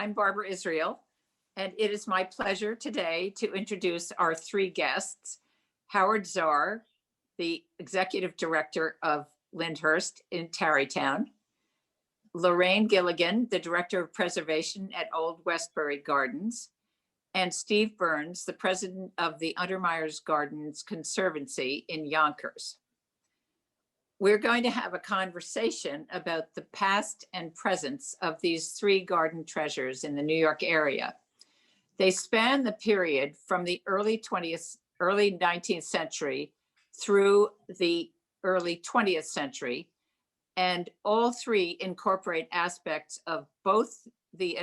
I'm Barbara Israel, and it is my pleasure today to introduce our three guests: Howard Zar, the Executive Director of Lyndhurst in Tarrytown; Lorraine Gilligan, the Director of Preservation at Old Westbury Gardens; and Steve Byrns, the President of the Untermyer Gardens Conservancy in Yonkers. We're going to have a conversation about the past and presence of these three garden treasures in the New York area. They span the period from the early 19th century through the early 20th century, and all three incorporate aspects of the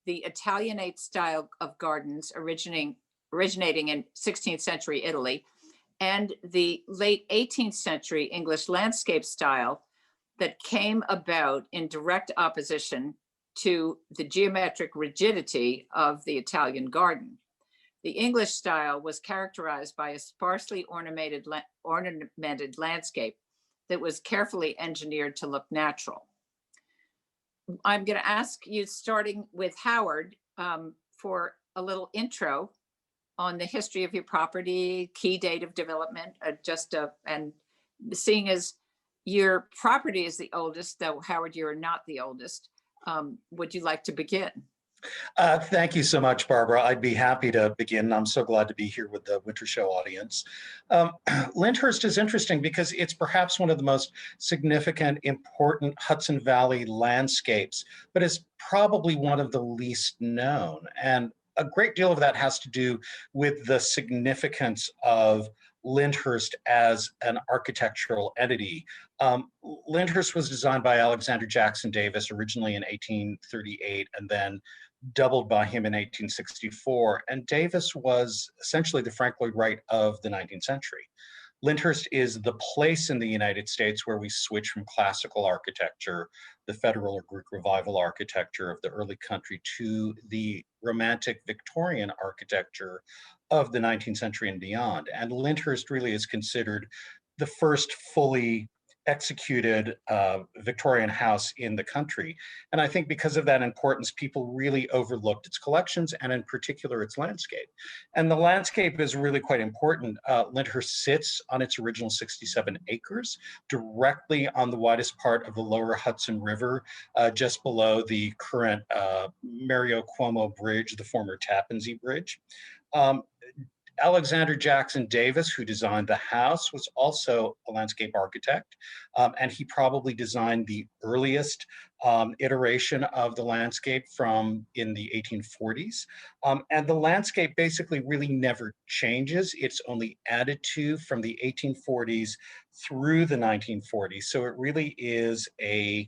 Italianate style of gardens originating in 16th century Italy, and the late 18th century English landscape style that came about in direct opposition to the geometric rigidity of the Italian garden. The English style was characterized by a sparsely ornamented landscape that was carefully engineered to look natural. I'm going to ask you, starting with Howard, for a little intro on the history of your property, key date of development, and seeing as your property is the oldest, though Howard, you're not the oldest, would you like to begin? Thank you so much, Barbara. I'd be happy to begin. I'm so glad to be here with the Winter Show audience. Lyndhurst is interesting because it's perhaps one of the most significant, important Hudson Valley landscapes, but is probably one of the least known. And a great deal of that has to do with the significance of Lyndhurst as an architectural entity. Lyndhurst was designed by Alexander Jackson Davis originally in 1838 and then doubled by him in 1864. And Davis was essentially the Frank Lloyd Wright of the 19th century. Lyndhurst is the place in the United States where we switch from classical architecture, the Federal or Greek Revival architecture of the early country, to the Romantic Victorian architecture of the 19th century and beyond. And Lyndhurst really is considered the first fully executed Victorian house in the country. And I think because of that importance, people really overlooked its collections and in particular its landscape. And the landscape is really quite important. Lyndhurst sits on its original 67 acres, directly on the widest part of the lower Hudson River, just below the current Mario Cuomo Bridge, the former Tappan Zee Bridge. Alexander Jackson Davis, who designed the house, was also a landscape architect, and he probably designed the earliest iteration of the landscape from in the 1840s. And the landscape basically really never changes. It's only added to from the 1840s through the 1940s. So it really is a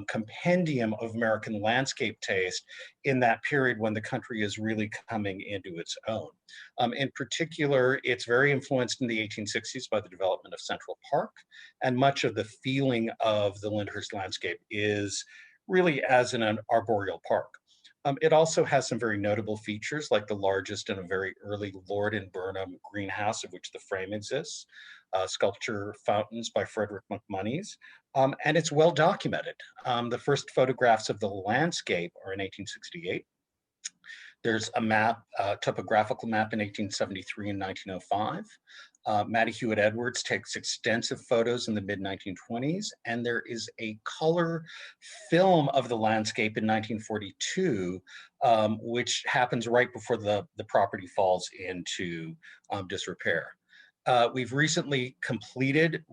compendium of American landscape taste in that period when the country is really coming into its own. In particular, it's very influenced in the 1860s by the development of Central Park, and much of the feeling of the Lyndhurst landscape is really as in an arboreal park. It also has some very notable features, like the largest and a very early Lord and Burnham greenhouse, of which the frame exists, sculpture fountains by Frederick McMonnies, and it's well documented. The first photographs of the landscape are in 1868. There's a map, topographical map in 1873 and 1905. Mattie Hewitt Edwards takes extensive photos in the mid-1920s, and there is a color film of the landscape in 1942, which happens right before the property falls into disrepair. We've recently completed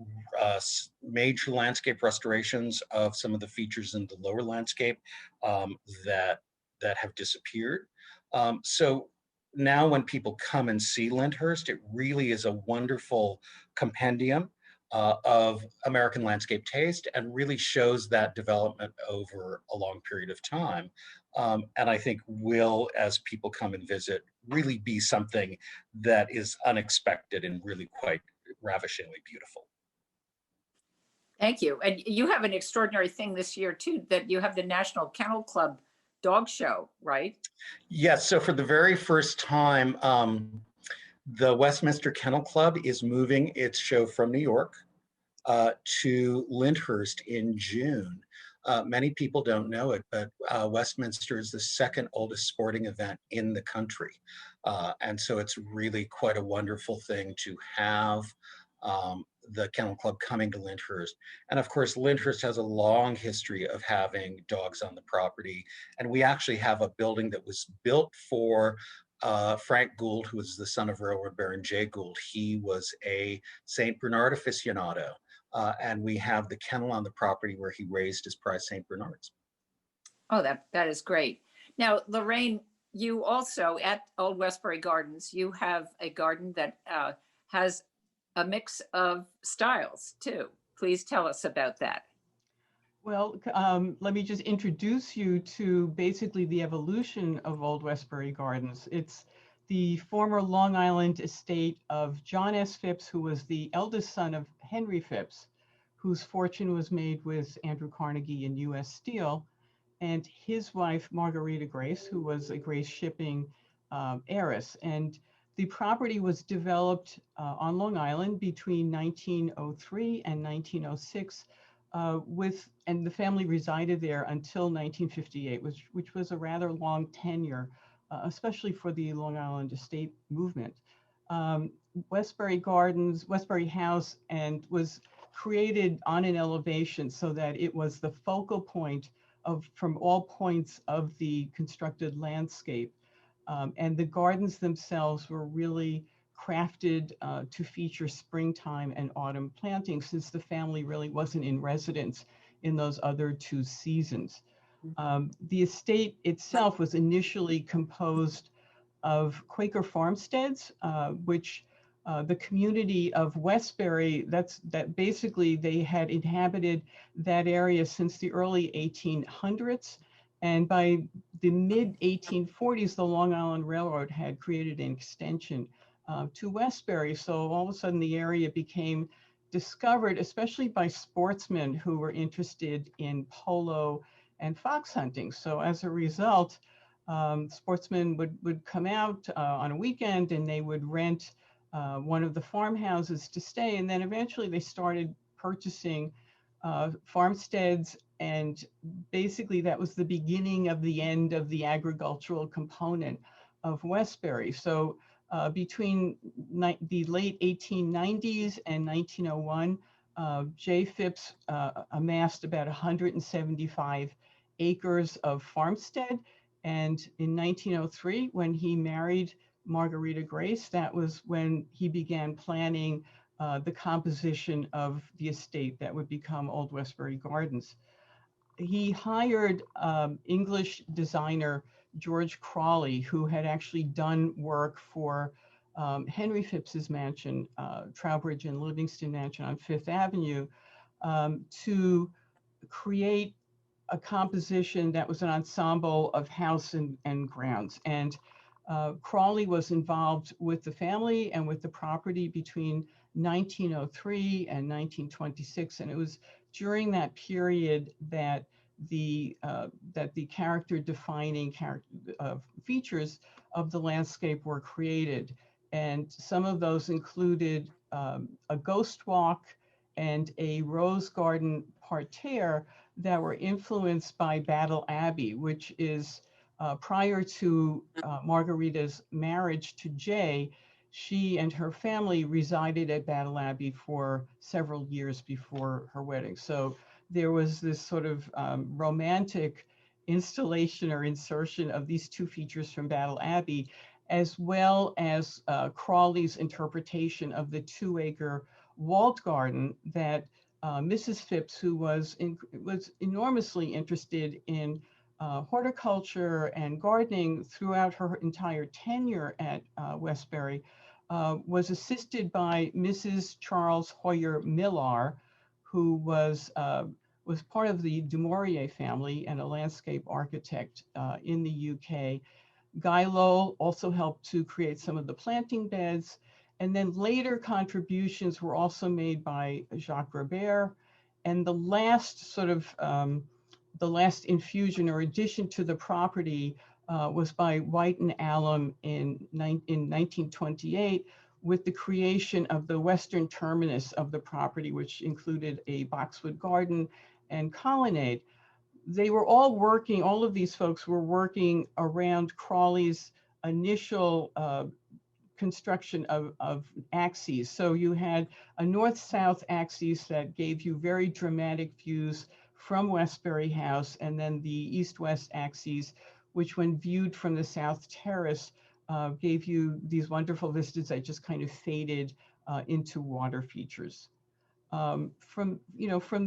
major landscape restorations of some of the features in the lower landscape that have disappeared. So now when people come and see Lyndhurst, it really is a wonderful compendium of American landscape taste and really shows that development over a long period of time. And I think will, as people come and visit, really be something that is unexpected and really quite ravishingly beautiful. Thank you. And you have an extraordinary thing this year too, that you have the National Kennel Club dog show, right? Yes, so for the very first time, the Westminster Kennel Club is moving its show from New York to Lyndhurst in June. Many people don't know it, but Westminster is the second oldest sporting event in the country. And so it's really quite a wonderful thing to have the Kennel Club coming to Lyndhurst. And of course, Lyndhurst has a long history of having dogs on the property. And we actually have a building that was built for Frank Gould, who was the son of Railroad Baron Jay Gould. He was a St. Bernard aficionado. And we have the kennel on the property where he raised his prize St. Bernards. Oh, that is great. Now, Lorraine, you also at Old Westbury Gardens, you have a garden that has a mix of styles too. Please tell us about that. Well, let me just introduce you to basically the evolution of Old Westbury Gardens. It's the former Long Island estate of John S. Phipps, who was the eldest son of Henry Phipps, whose fortune was made with Andrew Carnegie and U.S. Steel, and his wife, Margarita Grace, who was a Grace Shipping heiress. And the property was developed on Long Island between 1903 and 1906 and the family resided there until 1958, which was a rather long tenure, especially for the Long Island estate movement. Westbury Gardens, Westbury House, and was created on an elevation so that it was the focal point from all points of the constructed landscape. And the gardens themselves were really crafted to feature springtime and autumn planting, since the family really wasn't in residence in those other two seasons. The estate itself was initially composed of Quaker farmsteads, which the community of Westbury, that basically they had inhabited that area since the early 1800s. And by the mid 1840s, the Long Island Railroad had created an extension to Westbury. So all of a sudden the area became discovered, especially by sportsmen who were interested in polo and fox hunting. So as a result, sportsmen would come out on a weekend and they would rent one of the farmhouses to stay. And then eventually they started purchasing farmsteads, and basically that was the beginning of the end of the agricultural component of Westbury. So between the late 1890s and 1901, J. Phipps amassed about 175 acres of farmstead. And in 1903, when he married Margarita Grace, that was when he began planning the composition of the estate that would become Old Westbury Gardens. He hired English designer George Crawley, who had actually done work for Henry Phipps's mansion, Trowbridge and Livingston Mansion on Fifth Avenue, to create a composition that was an ensemble of house and grounds. And Crawley was involved with the family and with the property between 1903 and 1926, and it was during that period that the character-defining features of the landscape were created, and some of those included a ghost walk and a rose garden parterre that were influenced by Battle Abbey, which is prior to Margarita's marriage to Jay. She and her family resided at Battle Abbey for several years before her wedding. So there was this sort of romantic installation or insertion of these two features from Battle Abbey, as well as Crawley's interpretation of the 2-acre walled garden that Mrs. Phipps, who was enormously interested in horticulture and gardening throughout her entire tenure at Westbury, was assisted by Mrs. Charles Hoyer Millar, who was part of the Du Maurier family and a landscape architect in the UK. Guy Lowell also helped to create some of the planting beds. And then later contributions were also made by Jacques Robert. And the last sort of, the last infusion or addition to the property was by White and Alum in 1928, with the creation of the western terminus of the property, which included a boxwood garden and colonnade. they were all working, all of these folks were working around Crawley's initial construction of axes. So you had a north-south axis that gave you very dramatic views from Westbury House, and then the east-west axis, which when viewed from the South Terrace, gave you these wonderful vistas that just kind of faded into water features. From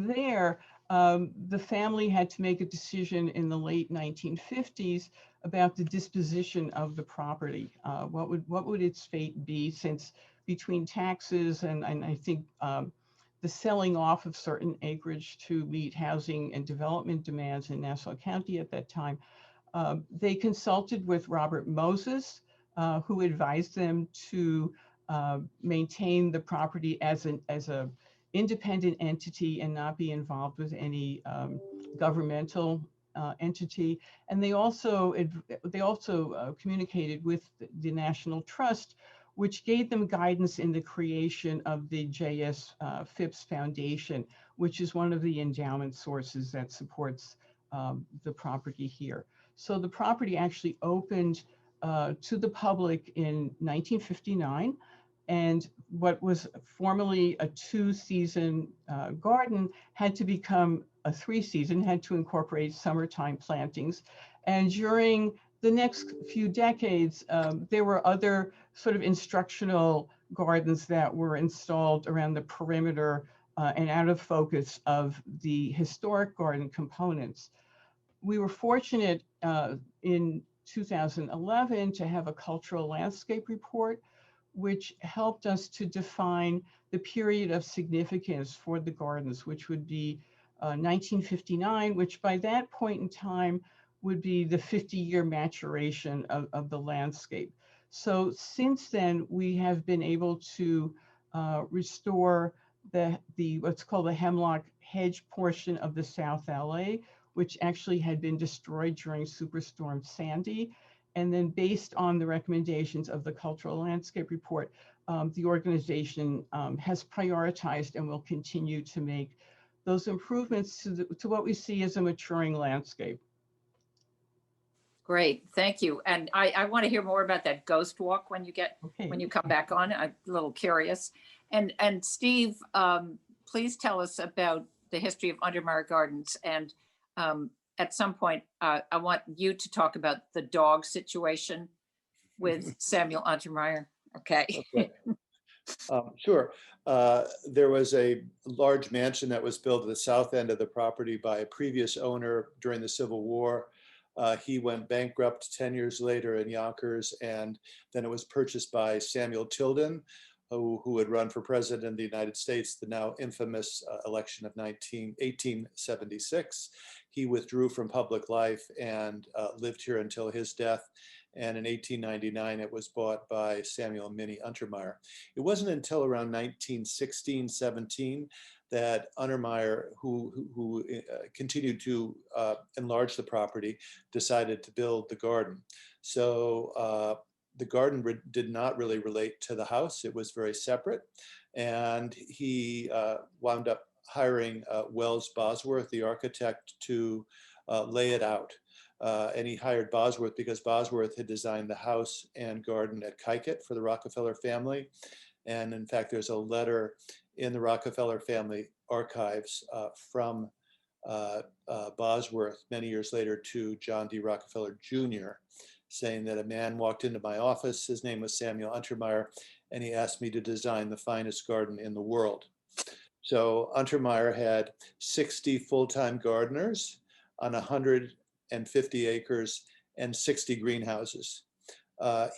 there, the family had to make a decision in the late 1950s about the disposition of the property. What would its fate be, since between taxes and I think the selling off of certain acreage to meet housing and development demands in Nassau County at that time, they consulted with Robert Moses, who advised them to maintain the property as a independent entity and not be involved with any governmental entity. And they also communicated with the National Trust, which gave them guidance in the creation of the J.S. Phipps Foundation, which is one of the endowment sources that supports the property here. So the property actually opened to the public in 1959. And what was formerly a 2-season garden had to become a 3-season, had to incorporate summertime plantings. And during the next few decades, there were other sort of instructional gardens that were installed around the perimeter and out of focus of the historic garden components. We were fortunate in 2011 to have a cultural landscape report, which helped us to define the period of significance for the gardens, which would be 1959, which by that point in time would be the 50-year maturation of the landscape. So since then, we have been able to restore the what's called the hemlock hedge portion of the South LA, which actually had been destroyed during Superstorm Sandy. And then based on the recommendations of the Cultural Landscape Report, the organization has prioritized and will continue to make those improvements to what we see as a maturing landscape. Great, thank you. And I want to hear more about that ghost walk when you Okay. come back on. I'm a little curious. And Steve, please tell us about the history of Untermyer Gardens. And at some point, I want you to talk about the dog situation with Samuel Untermyer. Okay. Okay. Sure. There was a large mansion that was built at the south end of the property by a previous owner during the Civil War. He went bankrupt 10 years later in Yonkers, and then it was purchased by Samuel Tilden, who had run for president of the United States, the now infamous election of 1876. He withdrew from public life and lived here until his death. And in 1899, it was bought by Samuel Minnie Untermyer. It wasn't until around 1916, 17 that Untermyer, who continued to enlarge the property, decided to build the garden. So the garden did not really relate to the house. It was very separate. And he wound up hiring Wells Bosworth, the architect, to lay it out. And he hired Bosworth because Bosworth had designed the house and garden at Kykuit for the Rockefeller family. And in fact, there's a letter in the Rockefeller family archives from Bosworth many years later to John D. Rockefeller Jr., saying that a man walked into my office, his name was Samuel Untermyer, and he asked me to design the finest garden in the world. So Untermyer had 60 full-time gardeners on 150 acres and 60 greenhouses.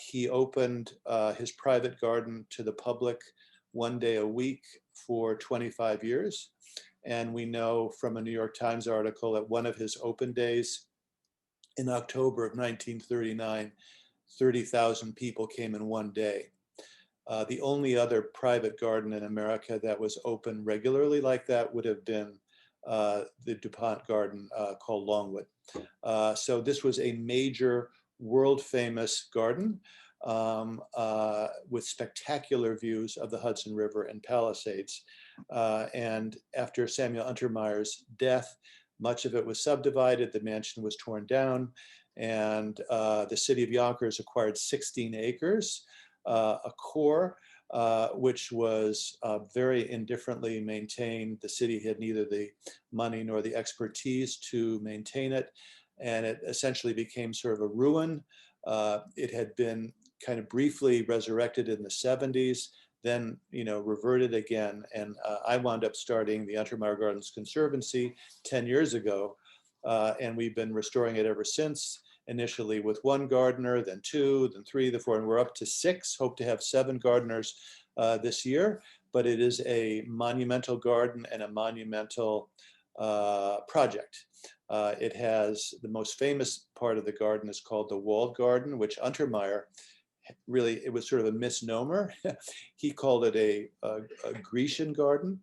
He opened his private garden to the public one day a week for 25 years. And we know from a New York Times article that one of his open days in October of 1939, 30,000 people came in one day. The only other private garden in America that was open regularly like that would have been the Dupont Garden called Longwood. So this was a major world famous garden with spectacular views of the Hudson River and Palisades. And after Samuel Untermyer's death, Much of it was subdivided. The mansion was torn down, and the city of Yonkers acquired 16 acres, a core, which was very indifferently maintained. The city had neither the money nor the expertise to maintain it, and it essentially became sort of a ruin. It had been kind of briefly resurrected in the 70s, then reverted again. And I wound up starting the Untermyer Gardens Conservancy 10 years ago, and we've been restoring it ever since. Initially with one gardener, then two, then three, then four, and we're up to 6. Hope to have 7 gardeners this year. But it is a monumental garden and a monumental project. It has the most famous part of the garden is called the walled garden, which Untermyer really, it was sort of a misnomer. He called it a Grecian garden.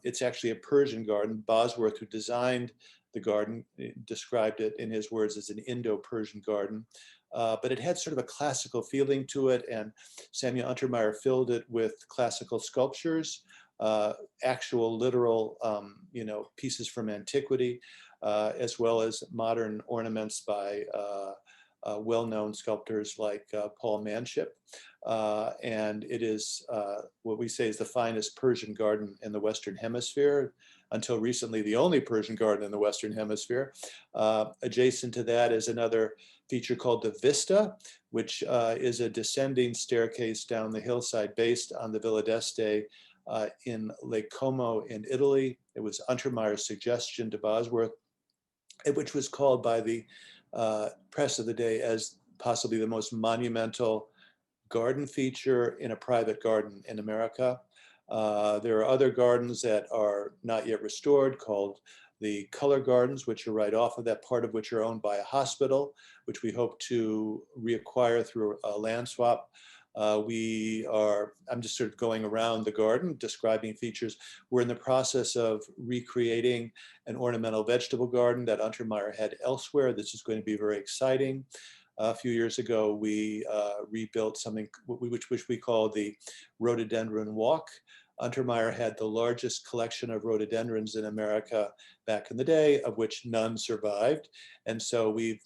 It's actually a Persian garden. Bosworth, who designed the garden, described it in his words as an Indo-Persian garden. But it had sort of a classical feeling to it, and Samuel Untermyer filled it with classical sculptures, actual literal pieces from antiquity, as well as modern ornaments by well-known sculptors like Paul Manship. And it is what we say is the finest Persian garden in the Western Hemisphere, until recently the only Persian garden in the Western Hemisphere. Adjacent to that is another feature called the Vista, which is a descending staircase down the hillside based on the Villa d'Este in Lake Como in Italy. It was Untermeyer's suggestion to Bosworth, which was called by the press of the day as possibly the most monumental garden feature in a private garden in America. There are other gardens that are not yet restored called the Color Gardens, which are right off of that, part of which are owned by a hospital, which we hope to reacquire through a land swap. I'm just sort of going around the garden, describing features. We're in the process of recreating an ornamental vegetable garden that Untermyer had elsewhere. This is going to be very exciting. A few years ago, we rebuilt something which we call the rhododendron walk. Untermyer had the largest collection of rhododendrons in America back in the day, of which none survived. And so we've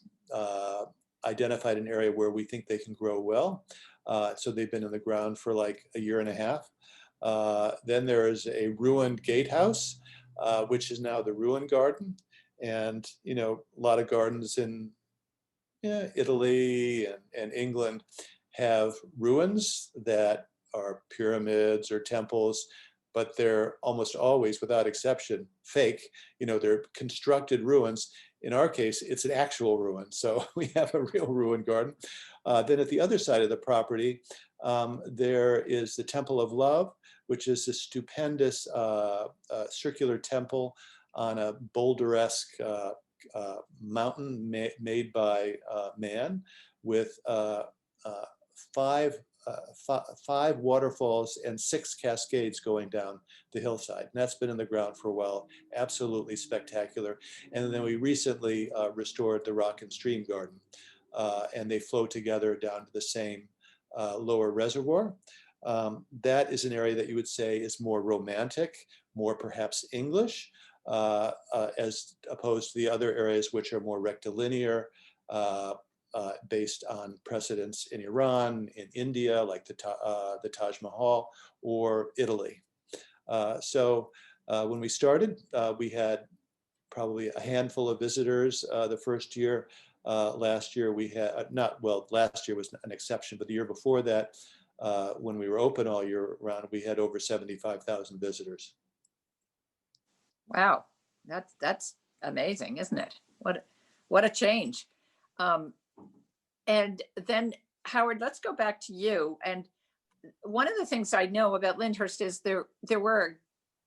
identified an area where we think they can grow well. So they've been in the ground for like a year and a half. Then there is a ruined gatehouse, which is now the ruin garden. And, a lot of gardens in Italy and England have ruins that are pyramids or temples, but they're almost always, without exception, fake. They're constructed ruins. In our case, it's an actual ruin. So we have a real ruin garden. Then at the other side of the property, there is the Temple of Love, which is a stupendous circular temple on a boulder-esque mountain made by man, with 5 waterfalls and 6 cascades going down the hillside. And that's been in the ground for a while. Absolutely spectacular. And then we recently restored the Rock and Stream Garden, and they flow together down to the same lower reservoir. That is an area that you would say is more romantic, more perhaps English, as opposed to the other areas which are more rectilinear, based on precedents in Iran, in India, like the Taj Mahal, or Italy. So when we started, we had probably a handful of visitors the first year. Last year we had, last year was an exception, but the year before that, when we were open all year round, we had over 75,000 visitors. Wow, that's amazing, isn't it? What a change. And then Howard, let's go back to you. And one of the things I know about Lindhurst is there were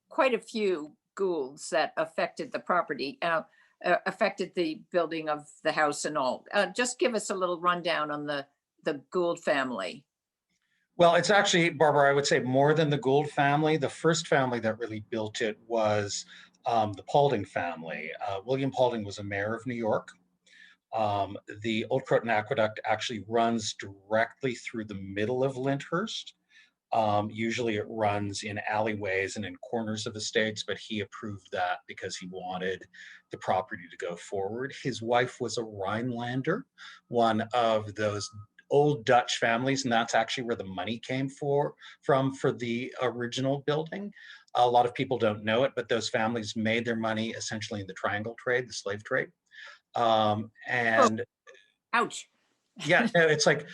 quite a few Goulds that affected the property, affected the building of the house and all. Just give us a little rundown on the Gould family. Well, it's actually, Barbara, I would say more than the Gould family. The first family that really built it was the Paulding family. William Paulding was a mayor of New York. The old Croton Aqueduct actually runs directly through the middle of Lyndhurst. Usually it runs in alleyways and in corners of estates, but he approved that because he wanted the property to go forward. His wife was a Rhinelander, one of those old Dutch families, and that's actually where the money came from for the original building. A lot of people don't know it, but those families made their money essentially in the triangle trade, the slave trade. And Ouch. yeah, no, it's like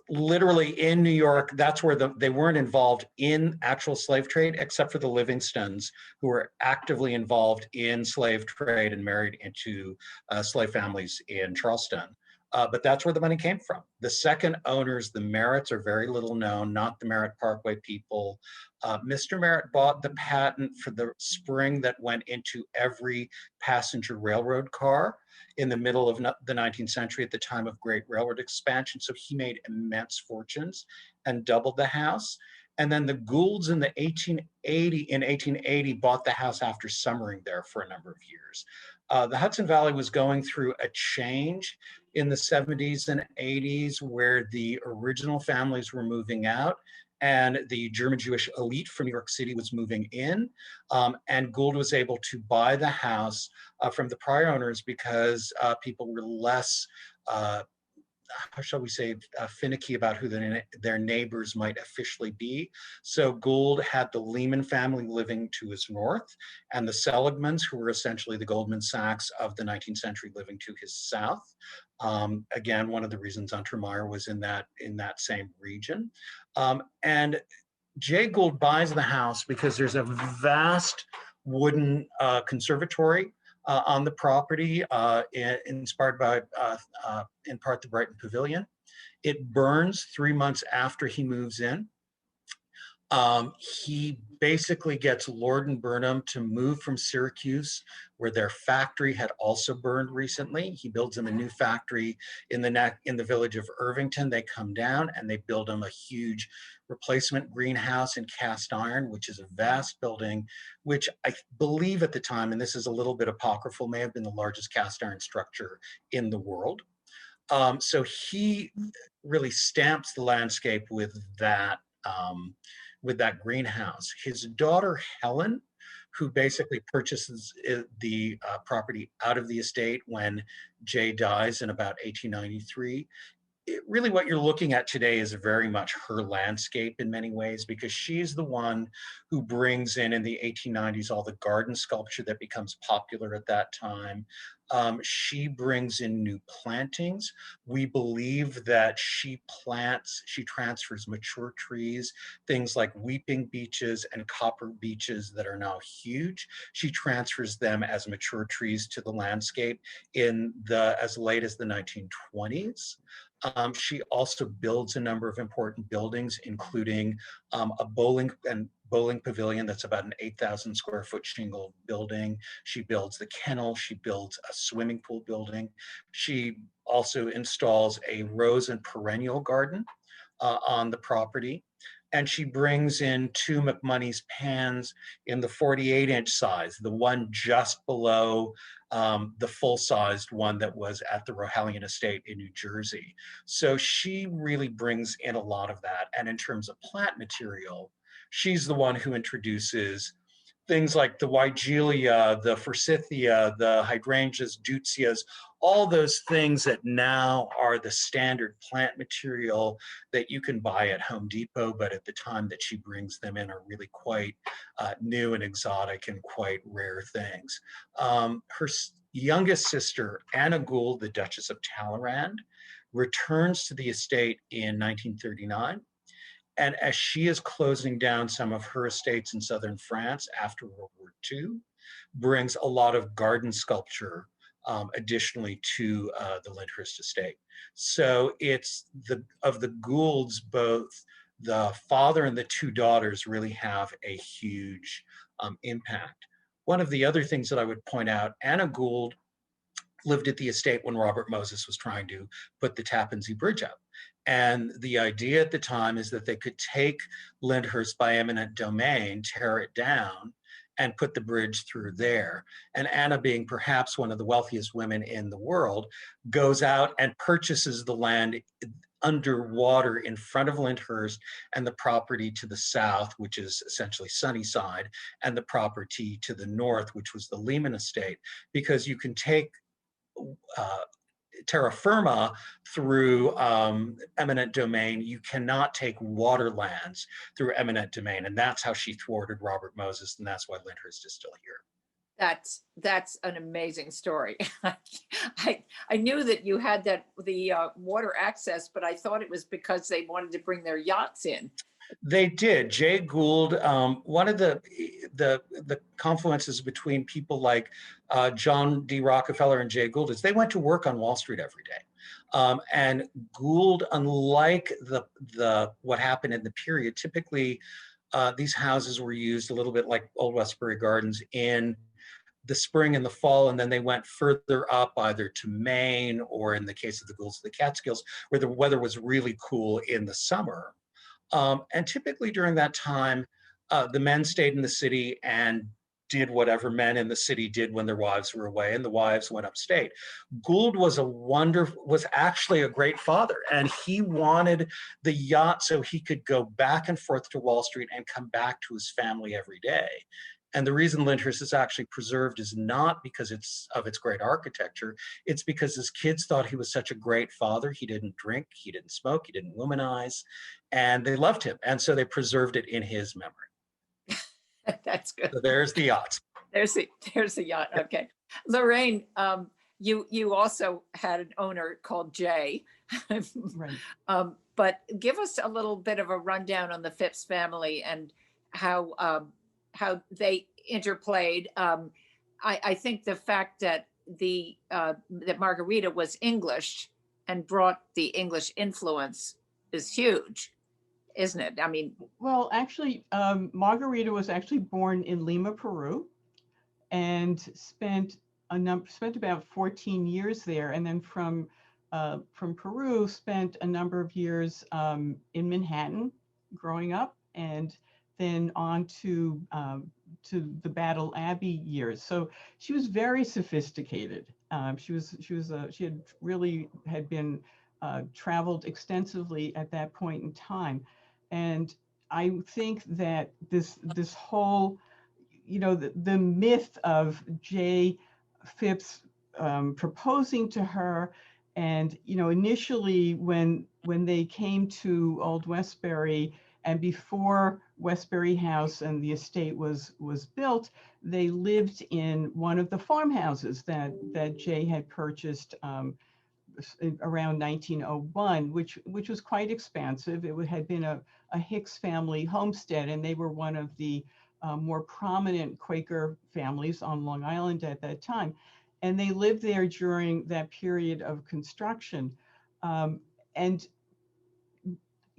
literally in New York, that's where they weren't involved in actual slave trade, except for the Livingstons, who were actively involved in slave trade and married into slave families in Charleston. But that's where the money came from. The second owners, the Merritts, are very little known, not the Merritt Parkway people. Mr. Merritt bought the patent for the spring that went into every passenger railroad car in the middle of the 19th century at the time of great railroad expansion. So he made immense fortunes and doubled the house. And then the Goulds in 1880 bought the house after summering there for a number of years. The Hudson Valley was going through a change in the 70s and 80s where the original families were moving out and the German Jewish elite from New York City was moving in. And Gould was able to buy the house from the prior owners because people were less, how shall we say, finicky about who their neighbors might officially be. So Gould had the Lehman family living to his north and the Seligmans, who were essentially the Goldman Sachs of the 19th century, living to his south. Again, one of the reasons Untermyer was in that same region. And Jay Gould buys the house because there's a vast wooden conservatory on the property, inspired by, in part, the Brighton Pavilion. It burns 3 months after he moves in. He basically gets Lord and Burnham to move from Syracuse, where their factory had also burned recently. He builds them a new factory in the village of Irvington. They come down and they build them a huge replacement greenhouse in cast iron, which is a vast building, which I believe at the time, and this is a little bit apocryphal, may have been the largest cast iron structure in the world. So he really stamps the landscape with that greenhouse. His daughter, Helen, who basically purchases the property out of the estate when Jay dies in about 1893, really what you're looking at today is very much her landscape in many ways, because she's the one who brings in the 1890s all the garden sculpture that becomes popular at that time. She brings in new plantings. We believe that she transfers mature trees, things like weeping beeches and copper beeches that are now huge. She transfers them as mature trees to the landscape as late as the 1920s. She also builds a number of important buildings, including a bowling pavilion that's about an 8,000 square foot shingle building. She builds the Kennel. She builds a swimming pool building. She also installs a rose and perennial garden on the property. And she brings in two McMoney's pans in the 48-inch size, the one just below the full-sized one that was at the Rohallian Estate in New Jersey. So she really brings in a lot of that. And in terms of plant material, she's the one who introduces things like the Weigelia, the Forsythia, the hydrangeas, Deutzias, all those things that now are the standard plant material that you can buy at Home Depot, but at the time that she brings them in are really quite new and exotic and quite rare things. Her youngest sister, Anna Gould, the Duchess of Tallahan, returns to the estate in 1939. And as she is closing down some of her estates in southern France after World War II, brings a lot of garden sculpture additionally to the Lindhurst estate. So it's of the Goulds, both the father and the two daughters really have a huge impact. One of the other things that I would point out, Anna Gould lived at the estate when Robert Moses was trying to put the Tappan Zee Bridge up. And the idea at the time is that they could take Lyndhurst by eminent domain, tear it down, and put the bridge through there. And Anna, being perhaps one of the wealthiest women in the world, goes out and purchases the land underwater in front of Lyndhurst and the property to the south, which is essentially Sunnyside, and the property to the north, which was the Lehman estate, because you can take terra firma through eminent domain. You cannot take waterlands through eminent domain. And that's how she thwarted Robert Moses. And that's why Lyndhurst is still here. That's an amazing story. I knew that you had the water access, but I thought it was because they wanted to bring their yachts in. They did. Jay Gould, one of the confluences between people like John D. Rockefeller and Jay Gould is they went to work on Wall Street every day. And Gould, unlike what happened in the period, typically these houses were used a little bit like old Westbury Gardens in the spring and the fall, and then they went further up either to Maine or, in the case of the Goulds, the Catskills, where the weather was really cool in the summer. And typically during that time, the men stayed in the city and did whatever men in the city did when their wives were away, and the wives went upstate. Gould was actually a great father, and he wanted the yacht so he could go back and forth to Wall Street and come back to his family every day. And the reason Lyndhurst is actually preserved is not because of its great architecture. It's because his kids thought he was such a great father. He didn't drink, he didn't smoke, he didn't womanize, and they loved him. And so they preserved it in his memory. That's good. So there's the yachts. There's the yacht. Okay. Lorraine, you also had an owner called Jay. Right. But give us a little bit of a rundown on the Phipps family and how they interplayed. I think the fact that that Margarita was English and brought the English influence is huge, isn't it? I mean, well, actually, Margarita was actually born in Lima, Peru, and spent about 14 years there, and then from Peru spent a number of years in Manhattan, growing up, and then on to the Battle Abbey years. So she was very sophisticated. She had been traveled extensively at that point in time, and I think that this whole, the myth of J. Phipps proposing to her, and initially when they came to Old Westbury, and before Westbury House and the estate was built, they lived in one of the farmhouses that Jay had purchased around 1901, which was quite expansive. It had been a Hicks family homestead, and they were one of the more prominent Quaker families on Long Island at that time. And they lived there during that period of construction. And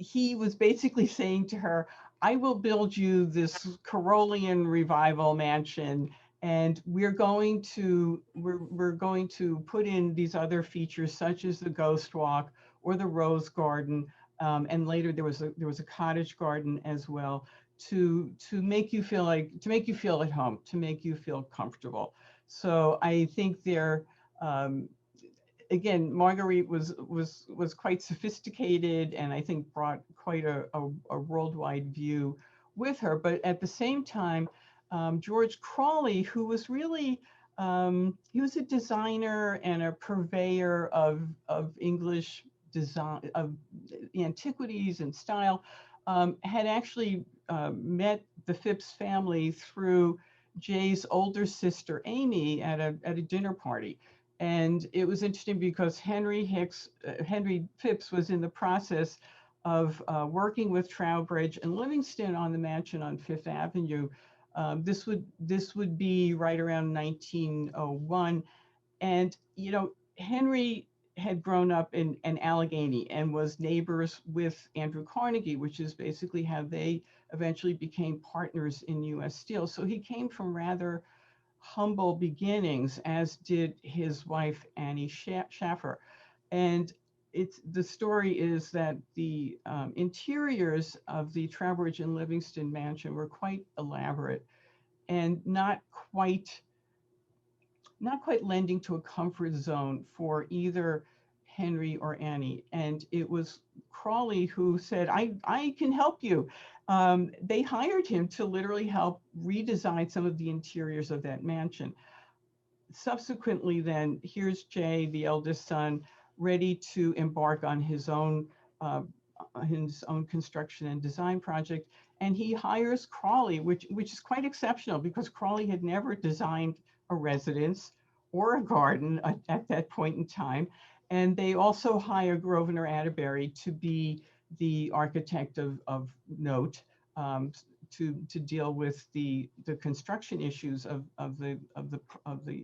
he was basically saying to her, I will build you this Carolian revival mansion, and we're going to put in these other features such as the Ghost Walk or the Rose Garden, and later there was a cottage garden as well, to make you feel at home, to make you feel comfortable. So I think they're again, Marguerite was quite sophisticated, and I think brought quite a worldwide view with her. But at the same time, George Crawley, who was really, he was a designer and a purveyor of English design, of antiquities and style, had actually met the Phipps family through Jay's older sister, Amy, at a dinner party. And it was interesting because Henry Phipps was in the process of working with Trowbridge and Livingston on the mansion on Fifth Avenue. This would be right around 1901. And, Henry had grown up in Allegheny and was neighbors with Andrew Carnegie, which is basically how they eventually became partners in U.S. Steel. So he came from rather humble beginnings, as did his wife, Annie Schaffer. And the story is that the interiors of the Trowbridge and Livingston mansion were quite elaborate and not quite lending to a comfort zone for either Henry or Annie. And it was Crawley who said, I can help you. They hired him to literally help redesign some of the interiors of that mansion. Subsequently, then, here's Jay, the eldest son, ready to embark on his own construction and design project. And he hires Crawley, which is quite exceptional because Crawley had never designed a residence or a garden at that point in time. And they also hire Grosvenor Atterbury to be the architect of note, to deal with the construction issues of the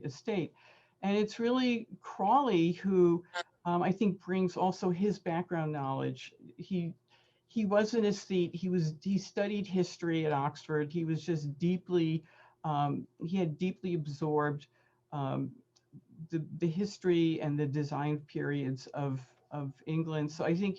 estate. And it's really Crawley who I think brings also his background knowledge. He was an aesthete. He studied history at Oxford. He was just deeply, he had deeply absorbed the history and the design periods of England. So I think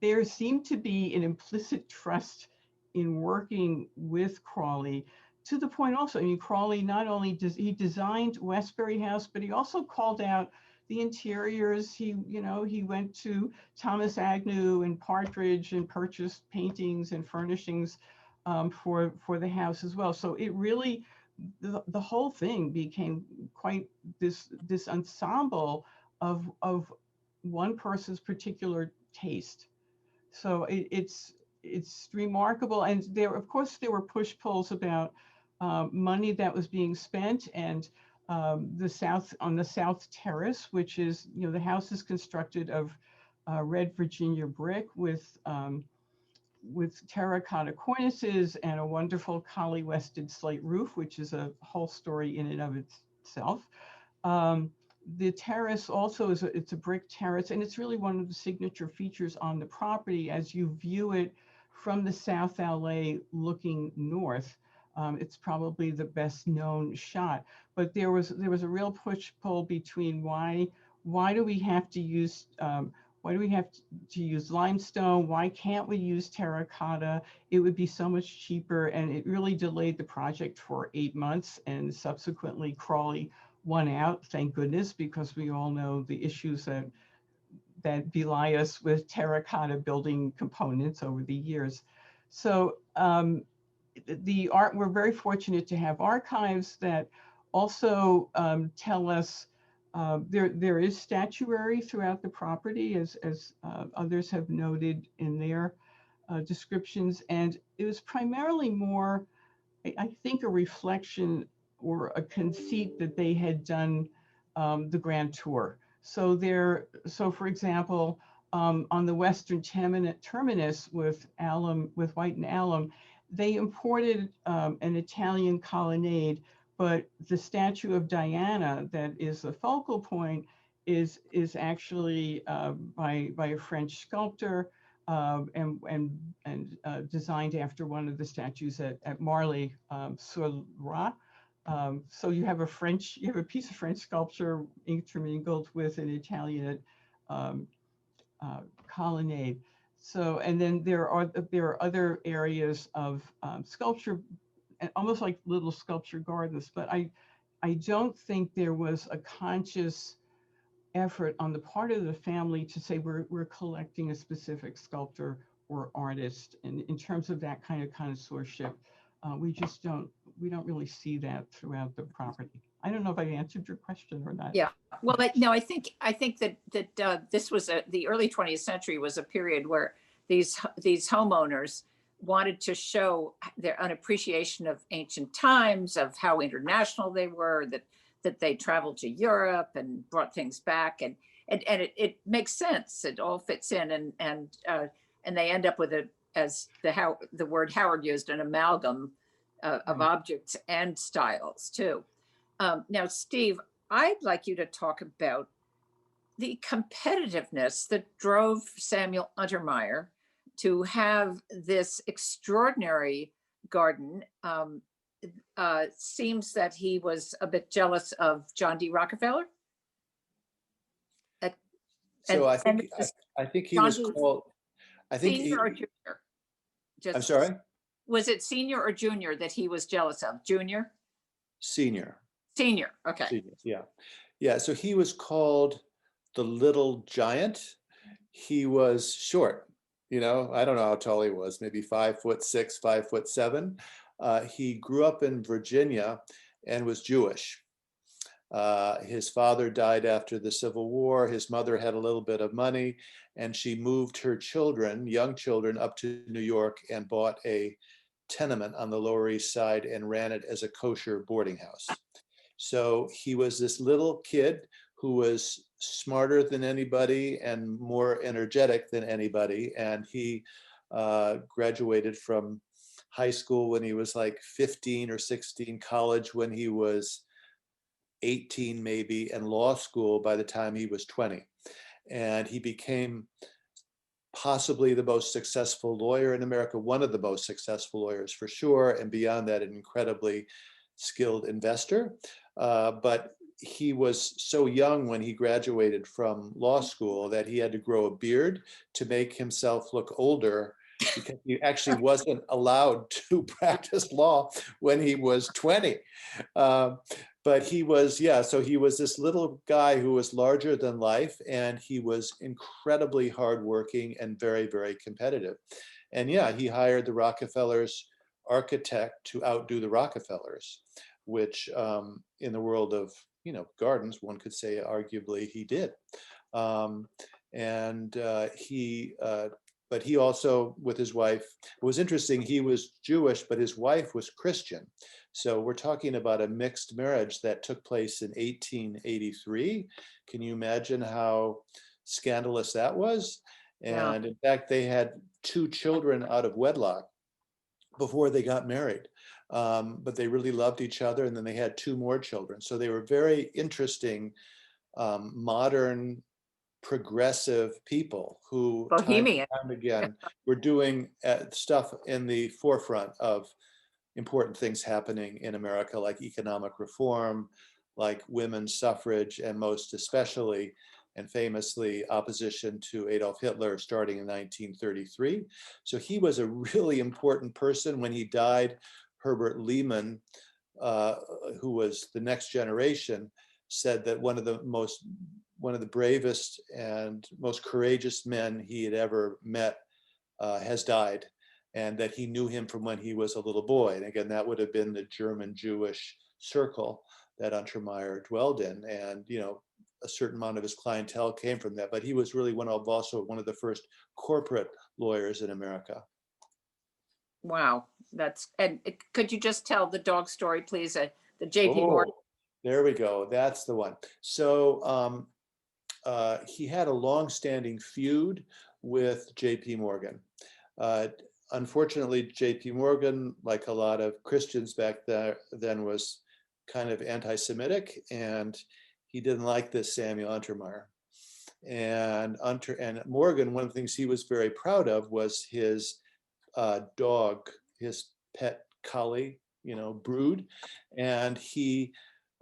there seemed to be an implicit trust in working with Crawley, to the point also, I mean, Crawley not only he designed Westbury House, but he also called out the interiors. He went to Thomas Agnew and Partridge and purchased paintings and furnishings for the house as well. So it really, the whole thing became quite this ensemble of one person's particular taste. So it's remarkable. And of course, there were push-pulls about money that was being spent, and on the South Terrace, which is, the house is constructed of red Virginia brick with terracotta cornices and a wonderful collie-wested slate roof, which is a whole story in and of itself. The terrace also it's a brick terrace, and it's really one of the signature features on the property as you view it from the South LA looking north. It's probably the best known shot, but there was a real push-pull between why do we have to use limestone? Why can't we use terracotta? It would be so much cheaper, and it really delayed the project for 8 months. And subsequently, Crawley won out, thank goodness, because we all know the issues that belie us with terracotta building components over the years. So we're very fortunate to have archives that also tell us there is statuary throughout the property, as others have noted in their descriptions. And it was primarily more, I think, a reflection or a conceit that they had done the grand tour. So for example, on the western terminus with White and Alum, they imported an Italian colonnade, but the statue of Diana that is the focal point is actually by a French sculptor and designed after one of the statues at Marly sur Roi. So you have a piece of French sculpture intermingled with an Italian colonnade. So, and then there are other areas of sculpture, almost like little sculpture gardens, but I don't think there was a conscious effort on the part of the family to say we're collecting a specific sculptor or artist. And in terms of that kind of connoisseurship, we don't really see that throughout the property. I don't know if I answered your question or not. Yeah, well, no, I think that this was the early 20th century was a period where these homeowners wanted to show an appreciation of ancient times, of how international they were, that they traveled to Europe and brought things back, and it makes sense. It all fits in, and they end up with as the word Howard used, an amalgam of objects and styles too. Now, Steve, I'd like you to talk about the competitiveness that drove Samuel Untermyer to have this extraordinary garden. Seems that he was a bit jealous of John D. Rockefeller. I think he was called. I think senior or junior? I'm sorry? Was it senior or junior that he was jealous of? Junior? Senior. Senior, okay. Senior, yeah. Yeah, so he was called the little giant, he was short. You know, I don't know how tall he was, maybe 5'6", 5'7". He grew up in Virginia and was Jewish. His father died after the Civil War. His mother had a little bit of money, and she moved her children, young children, up to New York and bought a tenement on the Lower East Side and ran it as a kosher boarding house. So he was this little kid who was smarter than anybody and more energetic than anybody. And he graduated from high school when he was like 15 or 16, college when he was 18 maybe, and law school by the time he was 20. And he became possibly the most successful lawyer in America, one of the most successful lawyers for sure, and beyond that, an incredibly skilled investor. But he was so young when he graduated from law school that he had to grow a beard to make himself look older, because he actually wasn't allowed to practice law when he was 20. But he was, yeah, so he was this little guy who was larger than life, and he was incredibly hardworking and very, very competitive. And yeah, he hired the Rockefellers' architect to outdo the Rockefellers, which in the world of, you know, gardens, one could say arguably he did. But he also, with his wife, it was interesting, he was Jewish, but his wife was Christian. So we're talking about a mixed marriage that took place in 1883. Can you imagine how scandalous that was? And in fact, they had 2 children out of wedlock before they got married. But they really loved each other, and then they had 2 more children. So they were very interesting, modern, progressive people who Bohemian. time and again were doing stuff in the forefront of important things happening in America, like economic reform, like women's suffrage, and most especially and famously opposition to Adolf Hitler starting in 1933. So he was a really important person. When he died, Herbert Lehman, who was the next generation, said that one of the bravest and most courageous men he had ever met has died, and that he knew him from when he was a little boy. And again, that would have been the German Jewish circle that Untermyer dwelled in. And, you know, a certain amount of his clientele came from that, but he was really also one of the first corporate lawyers in America. Wow, could you just tell the dog story, please? The JP Morgan. There we go. That's the one. So he had a long-standing feud with JP Morgan. Unfortunately, JP Morgan, like a lot of Christians back then, was kind of anti-Semitic, and he didn't like this Samuel Untermyer. And Morgan, one of the things he was very proud of was his dog, his pet collie, you know, Brood, and he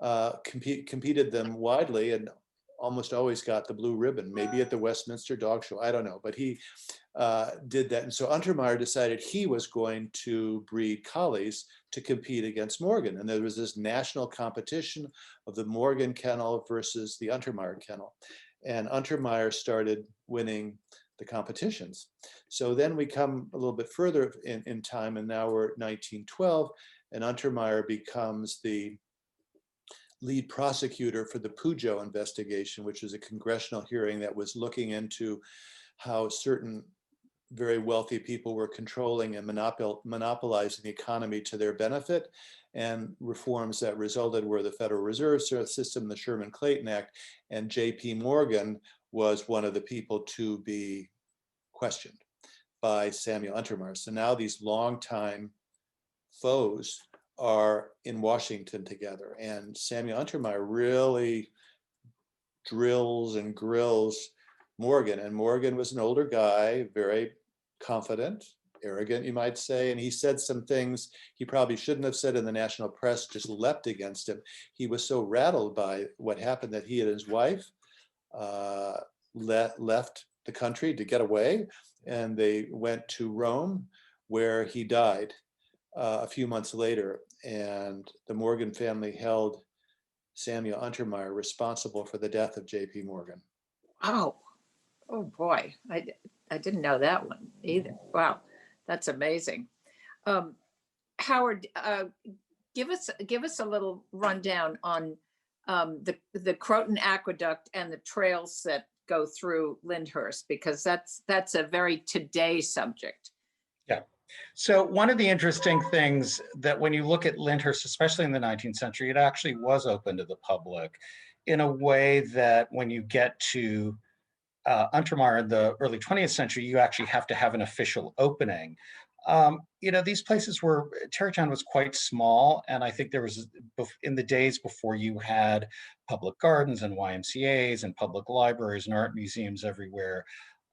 competed them widely and almost always got the blue ribbon, maybe at the Westminster Dog Show, I don't know, but he did that. And so Untermyer decided he was going to breed collies to compete against Morgan. And there was this national competition of the Morgan Kennel versus the Untermyer Kennel. And Untermyer started winning the competitions. So then we come a little bit further in time, and now we're at 1912, and Untermyer becomes the lead prosecutor for the Pujo investigation, which is a congressional hearing that was looking into how certain very wealthy people were controlling and monopolizing the economy to their benefit, and reforms that resulted were the Federal Reserve System, the Sherman-Clayton Act, and J.P. Morgan was one of the people to be questioned by Samuel Untermyer. So now these longtime foes are in Washington together, and Samuel Untermyer really drills and grills Morgan. And Morgan was an older guy, very confident, arrogant, you might say, and he said some things he probably shouldn't have said in the national press, just leapt against him. He was so rattled by what happened that he and his wife left the country to get away, and they went to Rome, where he died a few months later. And the Morgan family held Samuel Untermyer responsible for the death of J.P. Morgan. Oh, oh boy. I didn't know that one either. Wow, that's amazing. Howard, give us a little rundown on the Croton Aqueduct and the trails that go through Lyndhurst, because that's a very today subject. Yeah. So one of the interesting things that when you look at Lyndhurst, especially in the 19th century, it actually was open to the public in a way that when you get to Untermyer in the early 20th century, you actually have to have an official opening. These places were, Tarrytown was quite small, and I think there was, in the days before you had public gardens and YMCAs and public libraries and art museums everywhere,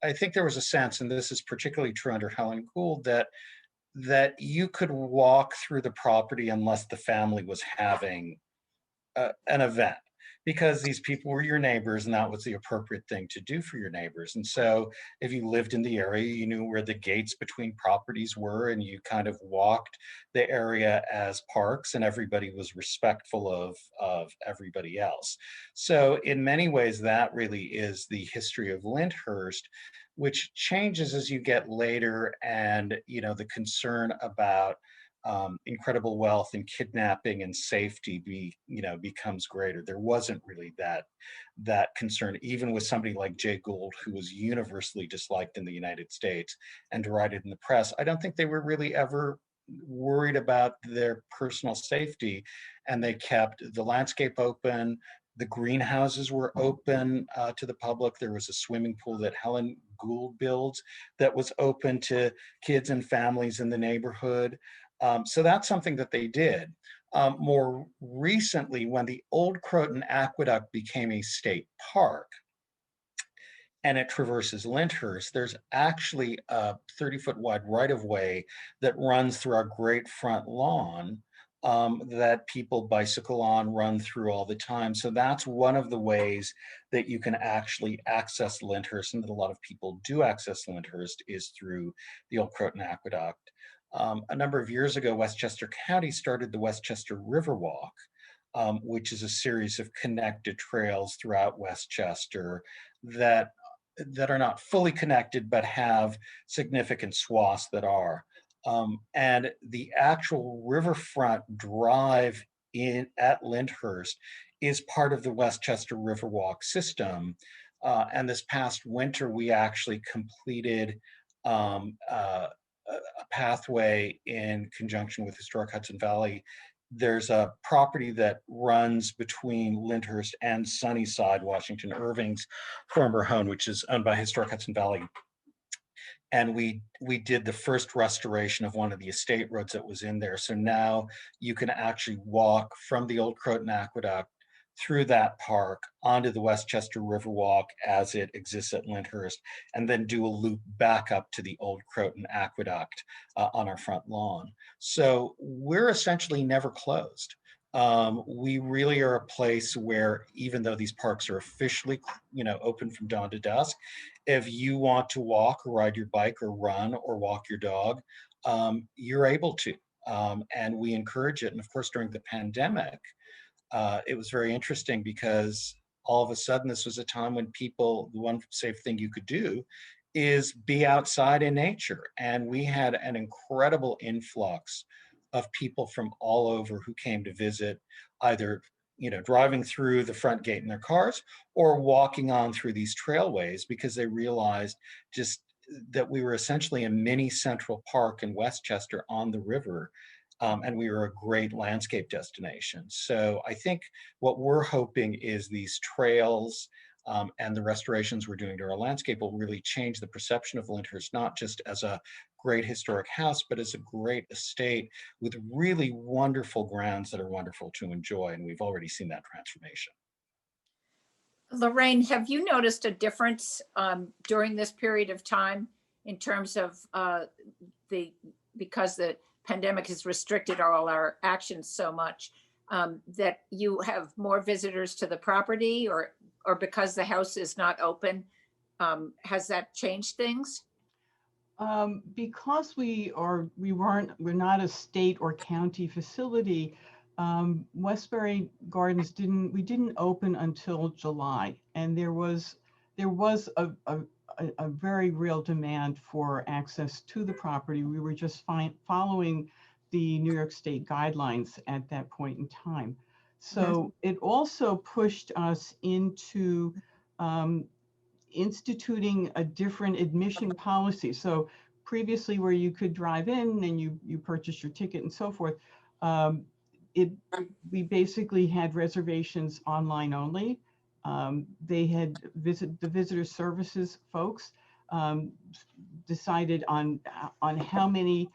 I think there was a sense, and this is particularly true under Helen Gould, that you could walk through the property unless the family was having an event, because these people were your neighbors and that was the appropriate thing to do for your neighbors. And so if you lived in the area, you knew where the gates between properties were and you kind of walked the area as parks, and everybody was respectful of everybody else. So in many ways, that really is the history of Lyndhurst, which changes as you get later, and the concern about incredible wealth and kidnapping and safety becomes greater. There wasn't really that concern, even with somebody like Jay Gould, who was universally disliked in the United States and derided in the press. I don't think they were really ever worried about their personal safety, and they kept the landscape open. The greenhouses were open to the public. There was a swimming pool that Helen Gould builds that was open to kids and families in the neighborhood. So that's something that they did. More recently, when the old Croton Aqueduct became a state park and it traverses Lyndhurst, there's actually a 30-foot wide right-of-way that runs through our great front lawn that people bicycle on, run through all the time. So that's one of the ways that you can actually access Lyndhurst, and that a lot of people do access Lyndhurst, is through the old Croton Aqueduct. A number of years ago, Westchester County started the Westchester Riverwalk, which is a series of connected trails throughout Westchester that are not fully connected, but have significant swaths that are. And the actual riverfront drive at Lyndhurst is part of the Westchester Riverwalk system. And this past winter, we actually completed a pathway in conjunction with Historic Hudson Valley. There's a property that runs between Lyndhurst and Sunnyside, Washington Irving's former home, which is owned by Historic Hudson Valley. And we did the first restoration of one of the estate roads that was in there. So now you can actually walk from the old Croton Aqueduct through that park onto the Westchester Riverwalk as it exists at Lyndhurst, and then do a loop back up to the old Croton Aqueduct on our front lawn. So we're essentially never closed. We really are a place where, even though these parks are officially, open from dawn to dusk, if you want to walk or ride your bike or run or walk your dog, you're able to, and we encourage it. And of course, during the pandemic, it was very interesting because all of a sudden this was a time when the one safe thing you could do is be outside in nature. And we had an incredible influx of people from all over who came to visit, either driving through the front gate in their cars or walking on through these trailways, because they realized just that we were essentially a mini Central Park in Westchester on the river. And we were a great landscape destination. So I think what we're hoping is these trails and the restorations we're doing to our landscape will really change the perception of Lyndhurst, not just as a great historic house, but as a great estate with really wonderful grounds that are wonderful to enjoy. And we've already seen that transformation. Lorraine, have you noticed a difference during this period of time in terms of because the pandemic has restricted all our actions so much, that you have more visitors to the property, or because the house is not open? Has that changed things? Because we're not a state or county facility, Westbury Gardens didn't open until July, and there there was a very real demand for access to the property. We were just following the New York State guidelines at that point in time. So it also pushed us into instituting a different admission policy. So previously, where you could drive in and you purchase your ticket and so forth, we basically had reservations online only. They had the visitor services folks decided on how many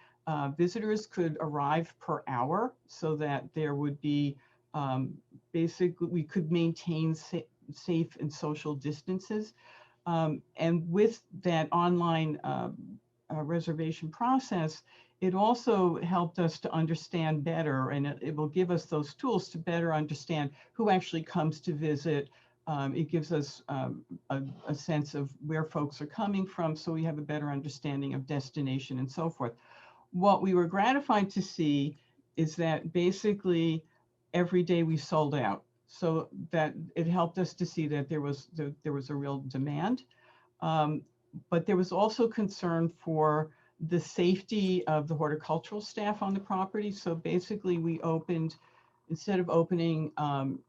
visitors could arrive per hour, so that there would be basically we could maintain safe and social distances. And with that online reservation process, it also helped us to understand better, and it will give us those tools to better understand who actually comes to visit. It gives us a sense of where folks are coming from, so we have a better understanding of destination and so forth. What we were gratified to see is that basically every day we sold out. So that it helped us to see that there was a real demand, but there was also concern for the safety of the horticultural staff on the property. So basically, we opened, instead of opening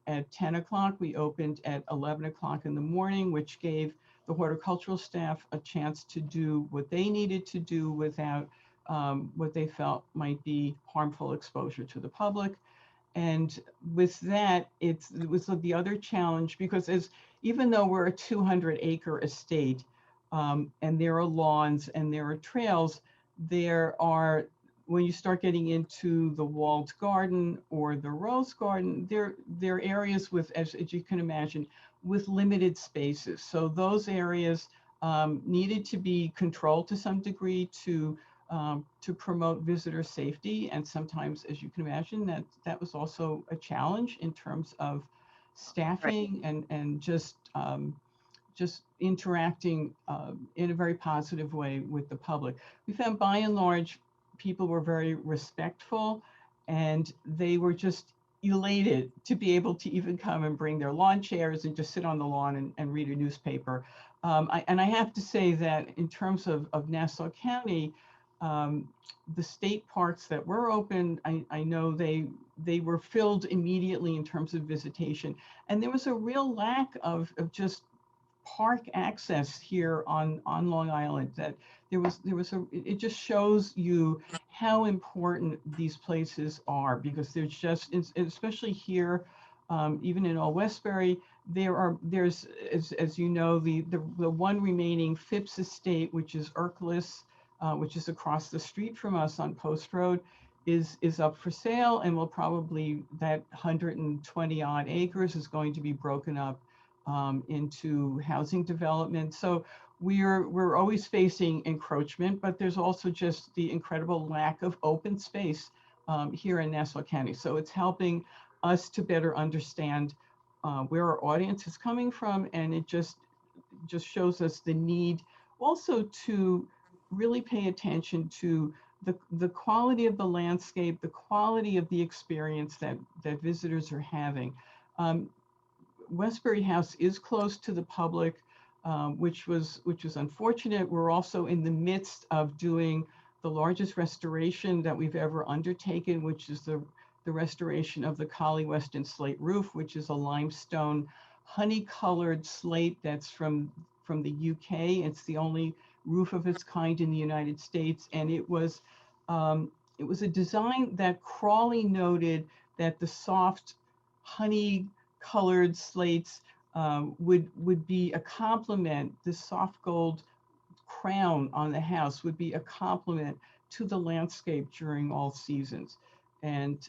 at 10 o'clock, we opened at 11 o'clock in the morning, which gave the horticultural staff a chance to do what they needed to do without what they felt might be harmful exposure to the public. And with that, it was the other challenge, because even though we're a 200-acre estate, and there are lawns and there are trails, when you start getting into the walled garden or the rose garden, there are areas with, as you can imagine, with limited spaces. So those areas needed to be controlled to some degree to promote visitor safety. And sometimes, as you can imagine, that was also a challenge in terms of staffing and just interacting in a very positive way with the public. We found by and large, people were very respectful, and they were just elated to be able to even come and bring their lawn chairs and just sit on the lawn and read a newspaper. And I have to say that in terms of Nassau County, the state parks that were open, I know they were filled immediately in terms of visitation. And there was a real lack of just park access here on Long Island. That it just shows you how important these places are, because there's just, especially here, even in Old Westbury, there's as you know, the one remaining Phipps estate, which is Ercles, which is across the street from us on Post Road, is up for sale, and will probably, that 120 odd acres is going to be broken up into housing development. So we're always facing encroachment, but there's also just the incredible lack of open space here in Nassau County. So it's helping us to better understand where our audience is coming from, and it just shows us the need also to really pay attention to the quality of the landscape, the quality of the experience that visitors are having. Westbury House is close to the public, which was unfortunate. We're also in the midst of doing the largest restoration that we've ever undertaken, which is the restoration of the Crawley Weston slate roof, which is a limestone honey-colored slate that's from the UK. It's the only roof of its kind in the United States, and it was a design that Crawley noted that the soft honey-colored slates would be a complement. The soft gold crown on the house would be a complement to the landscape during all seasons. And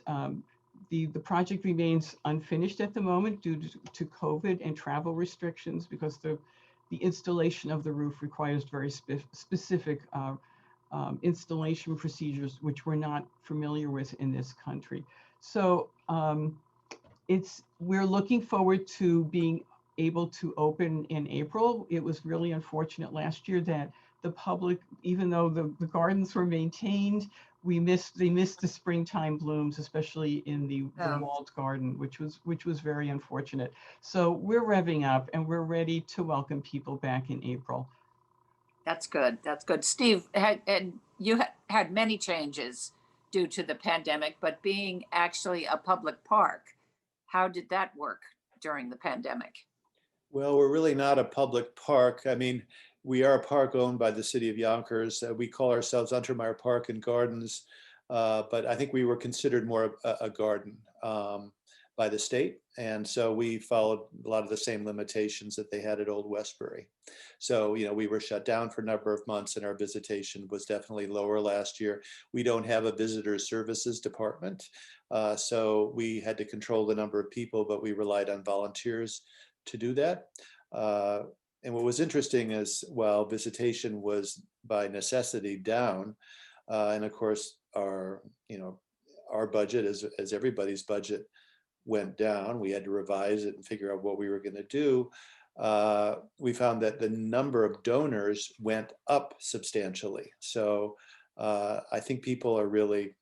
the project remains unfinished at the moment due to COVID and travel restrictions, because the installation of the roof requires very specific installation procedures, which we're not familiar with in this country. So we're looking forward to being able to open in April. It was really unfortunate last year that the public, even though the gardens were maintained, they missed the springtime blooms, especially in the Oh. walled garden, which was very unfortunate. So we're revving up and we're ready to welcome people back in April. That's good. That's good. Steve, and you had many changes due to the pandemic, but being actually a public park, how did that work during the pandemic? Well, we're really not a public park. I mean, we are a park owned by the city of Yonkers. We call ourselves Untermyer Park and Gardens, but I think we were considered more a garden by the state. And so we followed a lot of the same limitations that they had at Old Westbury. So, we were shut down for a number of months and our visitation was definitely lower last year. We don't have a visitor services department. So we had to control the number of people, but we relied on volunteers to do that. And what was interesting is while visitation was by necessity down, and of course our budget, as everybody's budget went down, we had to revise it and figure out what we were going to do. We found that the number of donors went up substantially. So I think people are really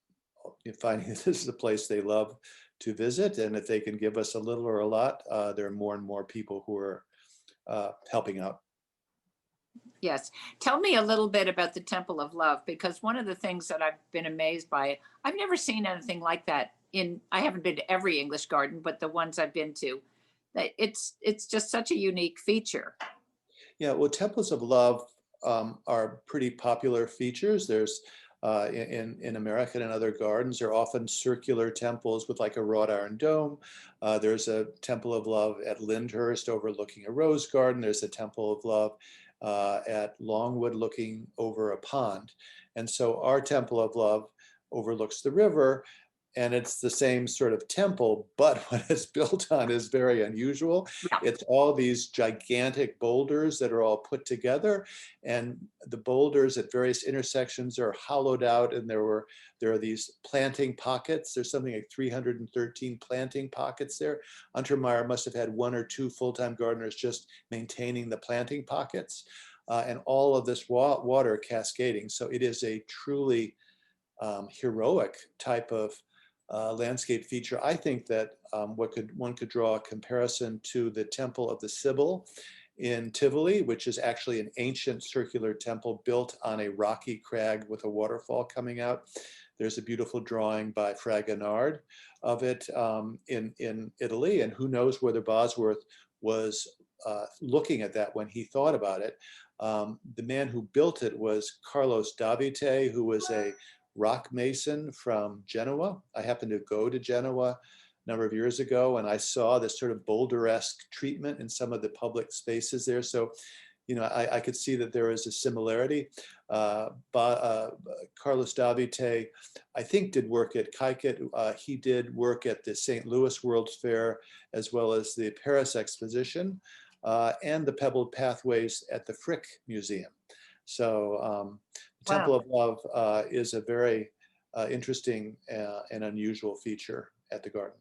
finding this is a place they love to visit, and if they can give us a little or a lot, there are more and more people who are helping out. Yes. Tell me a little bit about the Temple of Love, because one of the things that I've been amazed by, I've never seen anything like that I haven't been to every English garden, but the ones I've been to, it's just such a unique feature. Yeah, well, temples of love are pretty popular features. There's in America and other gardens, there are often circular temples with like a wrought iron dome. There's a temple of love at Lindhurst overlooking a rose garden. There's a temple of love at Longwood looking over a pond. And so our temple of love overlooks the river, and it's the same sort of temple, but what it's built on is very unusual. Yeah. It's all these gigantic boulders that are all put together, and the boulders at various intersections are hollowed out, and there are these planting pockets. There's something like 313 planting pockets there. Untermyer must have had 1 or 2 full-time gardeners just maintaining the planting pockets, and all of this water cascading. So it is a truly heroic type of landscape feature. I think that one could draw a comparison to the Temple of the Sibyl in Tivoli, which is actually an ancient circular temple built on a rocky crag with a waterfall coming out. There's a beautiful drawing by Fragonard of it in Italy, and who knows whether Bosworth was looking at that when he thought about it. The man who built it was Carlos Davite, who was a rock mason from Genoa. I happened to go to Genoa a number of years ago, and I saw this sort of boulder-esque treatment in some of the public spaces there. So, I could see that there is a similarity. Carlos Davite, I think, did work at Kaiket. He did work at the St. Louis World's Fair, as well as the Paris Exposition, and the pebbled pathways at the Frick Museum. So, Temple of Love is a very interesting and unusual feature at the garden.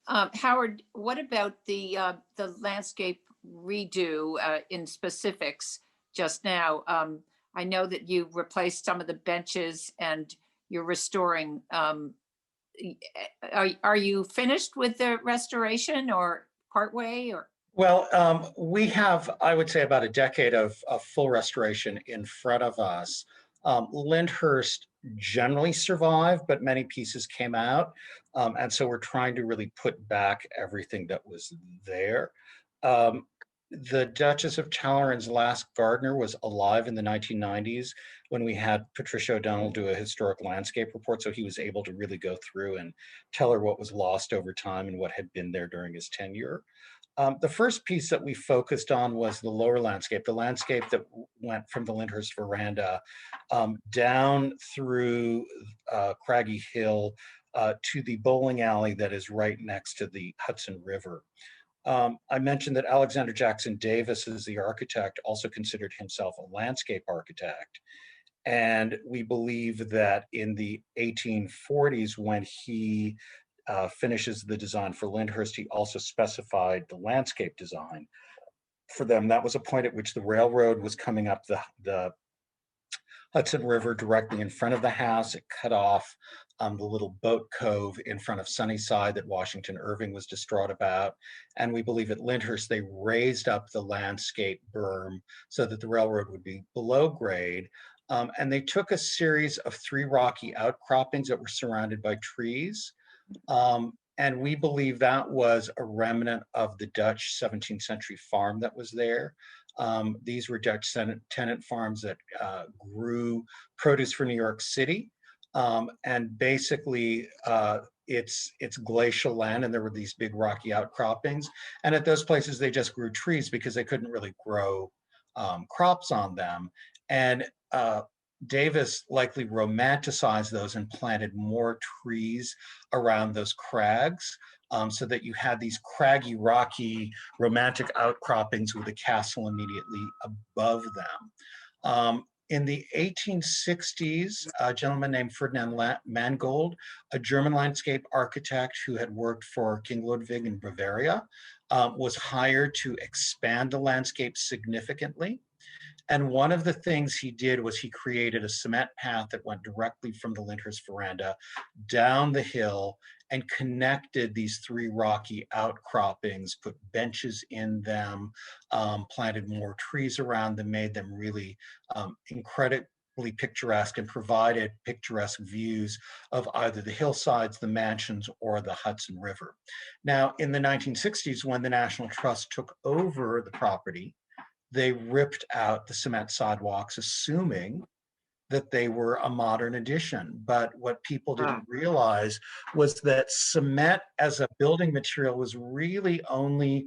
Howard, what about the landscape redo in specifics just now? I know that you replaced some of the benches and you're restoring. Are you finished with the restoration or partway or? Well, we have, I would say, about a decade of full restoration in front of us. Lyndhurst generally survived, but many pieces came out. And so we're trying to really put back everything that was there. The Duchess of Tallahan's last gardener was alive in the 1990s when we had Patricia O'Donnell do a historic landscape report. So he was able to really go through and tell her what was lost over time and what had been there during his tenure. The first piece that we focused on was the lower landscape, the landscape that went from the Lyndhurst veranda down through Craggy Hill to the bowling alley that is right next to the Hudson River. I mentioned that Alexander Jackson Davis, as the architect, also considered himself a landscape architect. And we believe that in the 1840s, when he finishes the design for Lyndhurst, he also specified the landscape design for them. That was a point at which the railroad was coming up the Hudson River directly in front of the house. It cut off the little boat cove in front of Sunnyside that Washington Irving was distraught about. And we believe at Lyndhurst, they raised up the landscape berm so that the railroad would be below grade. And they took a series of 3 rocky outcroppings that were surrounded by trees. And we believe that was a remnant of the Dutch 17th century farm that was there. These were Dutch tenant farms that grew produce for New York City. And basically, it's glacial land, and there were these big rocky outcroppings. And at those places, they just grew trees because they couldn't really grow crops on them. And Davis likely romanticized those and planted more trees around those crags, so that you had these craggy, rocky, romantic outcroppings with a castle immediately above them. In the 1860s, a gentleman named Ferdinand Mangold, a German landscape architect who had worked for King Ludwig in Bavaria, was hired to expand the landscape significantly. And one of the things he did was he created a cement path that went directly from the Lyndhurst veranda down the hill and connected these 3 rocky outcroppings, put benches in them, planted more trees around them, made them really incredibly picturesque, and provided picturesque views of either the hillsides, the mansions, or the Hudson River. Now, in the 1960s, when the National Trust took over the property, they ripped out the cement sidewalks, assuming that they were a modern addition. But what people didn't realize was that cement as a building material was really only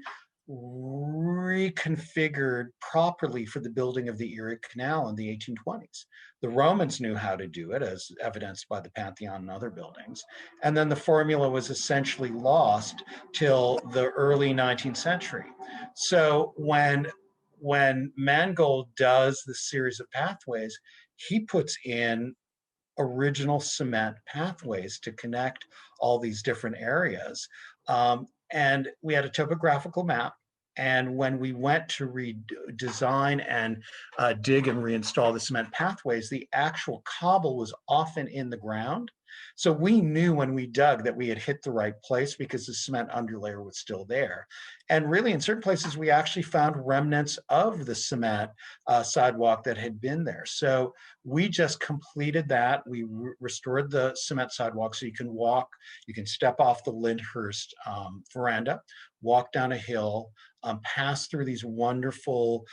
reconfigured properly for the building of the Erie Canal in the 1820s. The Romans knew how to do it, as evidenced by the Pantheon and other buildings. And then the formula was essentially lost till the early 19th century. So when Mangold does the series of pathways, he puts in original cement pathways to connect all these different areas. And we had a topographical map. And when we went to redesign and dig and reinstall the cement pathways, the actual cobble was often in the ground. So we knew when we dug that we had hit the right place because the cement underlayer was still there. And really, in certain places, we actually found remnants of the cement sidewalk that had been there. So we just completed that. We restored the cement sidewalk so you can walk, you can step off the Lyndhurst veranda, walk down a hill, pass through these wonderful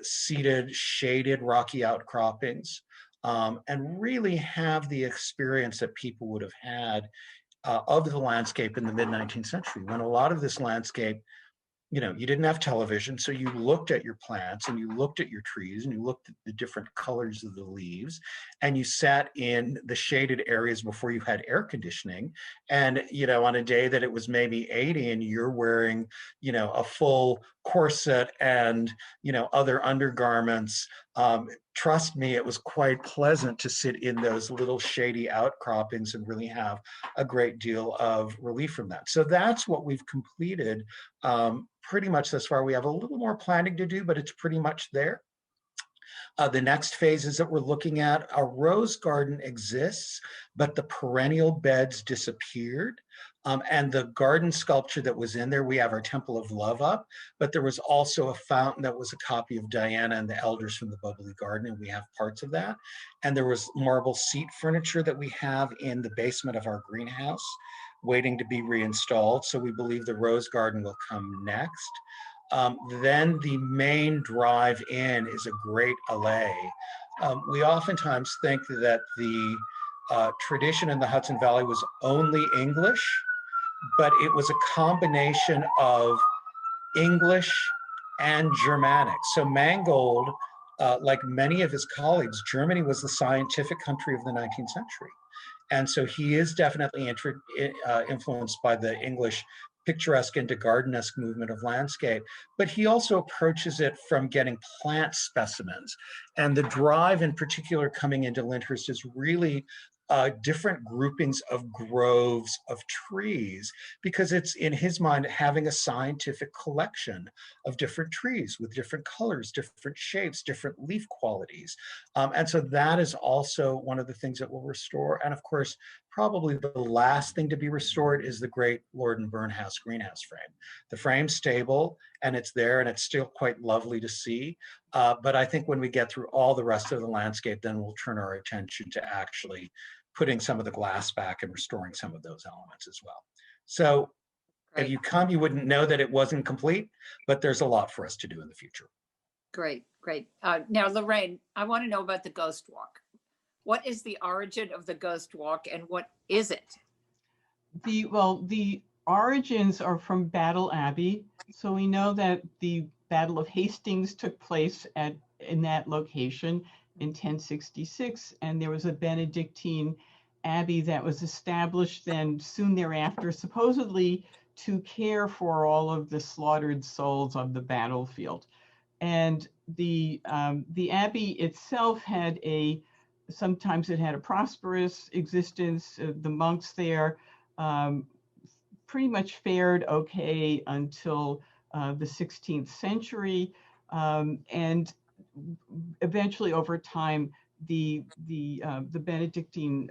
seated, shaded, rocky outcroppings, and really have the experience that people would have had of the landscape in the mid-19th century, when a lot of this landscape, you know, you didn't have television, so you looked at your plants and you looked at your trees and you looked at the different colors of the leaves, and you sat in the shaded areas before you had air conditioning. And, you know, on a day that it was maybe 80 and you're wearing, you know, a full corset and, you know, other undergarments, trust me, it was quite pleasant to sit in those little shady outcroppings and really have a great deal of relief from that. So that's what we've completed pretty much thus far. We have a little more planning to do, but it's pretty much there. The next phases that we're looking at, a rose garden exists, but the perennial beds disappeared. And the garden sculpture that was in there, we have our Temple of Love up, but there was also a fountain that was a copy of Diana and the Elders from the Boxwood Garden, and we have parts of that. And there was marble seat furniture that we have in the basement of our greenhouse, waiting to be reinstalled. So we believe the rose garden will come next. Then the main drive in is a great alley. We oftentimes think that the tradition in the Hudson Valley was only English, but it was a combination of English and Germanic. So Mangold, like many of his colleagues, Germany was the scientific country of the 19th century. And so he is definitely influenced by the English picturesque into gardenesque movement of landscape, but he also approaches it from getting plant specimens. And the drive in particular coming into Lyndhurst is really different groupings of groves of trees, because it's in his mind having a scientific collection of different trees with different colors, different shapes, different leaf qualities. And so that is also one of the things that we'll restore. And of course, probably the last thing to be restored is the great Lord and Byrnhouse greenhouse frame. The frame's stable and it's there and it's still quite lovely to see. But I think when we get through all the rest of the landscape, then we'll turn our attention to actually putting some of the glass back and restoring some of those elements as well. So if Great, you come, you wouldn't know that it wasn't complete, but there's a lot for us to do in the future. great, great. Now, Lorraine, I want to know about the Ghost Walk. What is the origin of the Ghost Walk and what is it? The origins are from Battle Abbey. So we know that the Battle of Hastings took place in that location in 1066, and there was a Benedictine abbey that was established then soon thereafter, supposedly to care for all of the slaughtered souls of the battlefield. And the abbey itself had sometimes it had a prosperous existence. The monks there pretty much fared okay until the 16th century, and eventually over time the Benedictine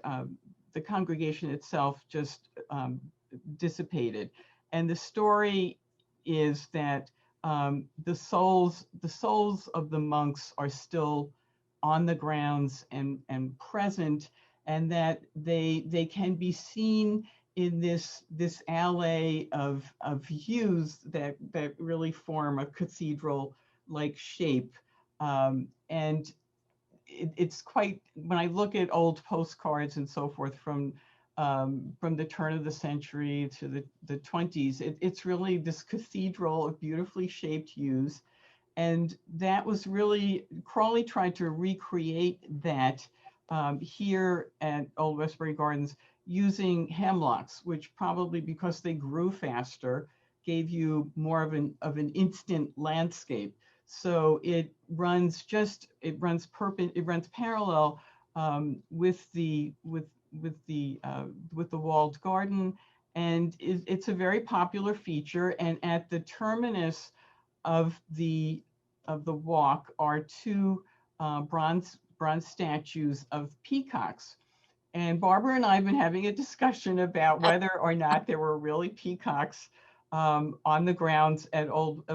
the congregation itself just dissipated. And the story is that the souls of the monks are still on the grounds and present, and that they can be seen in this alley of yews that really form a cathedral like shape. And it's quite, when I look at old postcards and so forth from the turn of the century to the 20s, it's really this cathedral of beautifully shaped yews. And that was really, Crawley tried to recreate that here at Old Westbury Gardens using hemlocks, which probably because they grew faster, gave you more of an instant landscape. So it runs parallel with the walled garden, and it's a very popular feature. And at the terminus of the walk are two bronze statues of peacocks. And Barbara and I have been having a discussion about whether or not there were really peacocks on the grounds at Old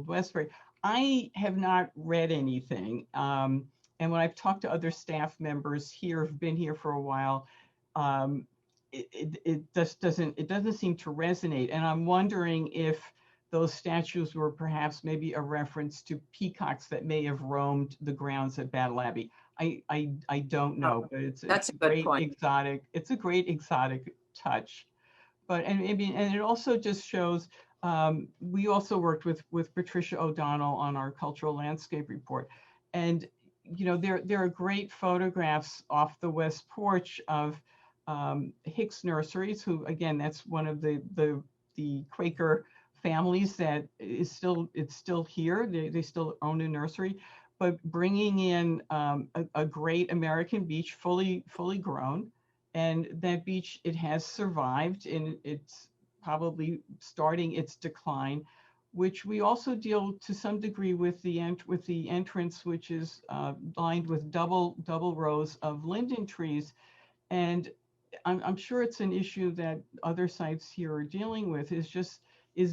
Westbury. I have not read anything, and when I've talked to other staff members here who've been here for a while, it just doesn't seem to resonate. And I'm wondering if those statues were perhaps maybe a reference to peacocks that may have roamed the grounds at Battle Abbey. I don't know, but it's a great exotic. It's a great exotic touch. But and it also just shows. We also worked with Patricia O'Donnell on our cultural landscape report, and there are great photographs off the west porch of Hicks Nurseries, who again, that's one of the Quaker families that it's still here. They still own a nursery, but bringing in a great American beech, fully grown, and that beech, it has survived, and it's probably starting its decline, which we also deal to some degree with the entrance, which is lined with double rows of linden trees. And I'm sure it's an issue that other sites here are dealing with, is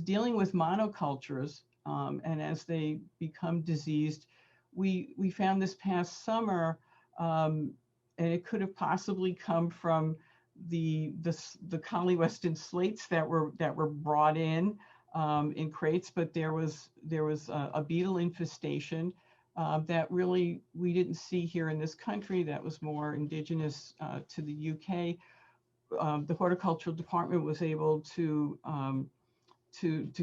dealing with monocultures, and as they become diseased. We found this past summer, and it could have possibly come from the Conley Weston slates that were brought in crates, but there was a beetle infestation that really we didn't see here in this country. That was more indigenous to the UK. The horticultural department was able to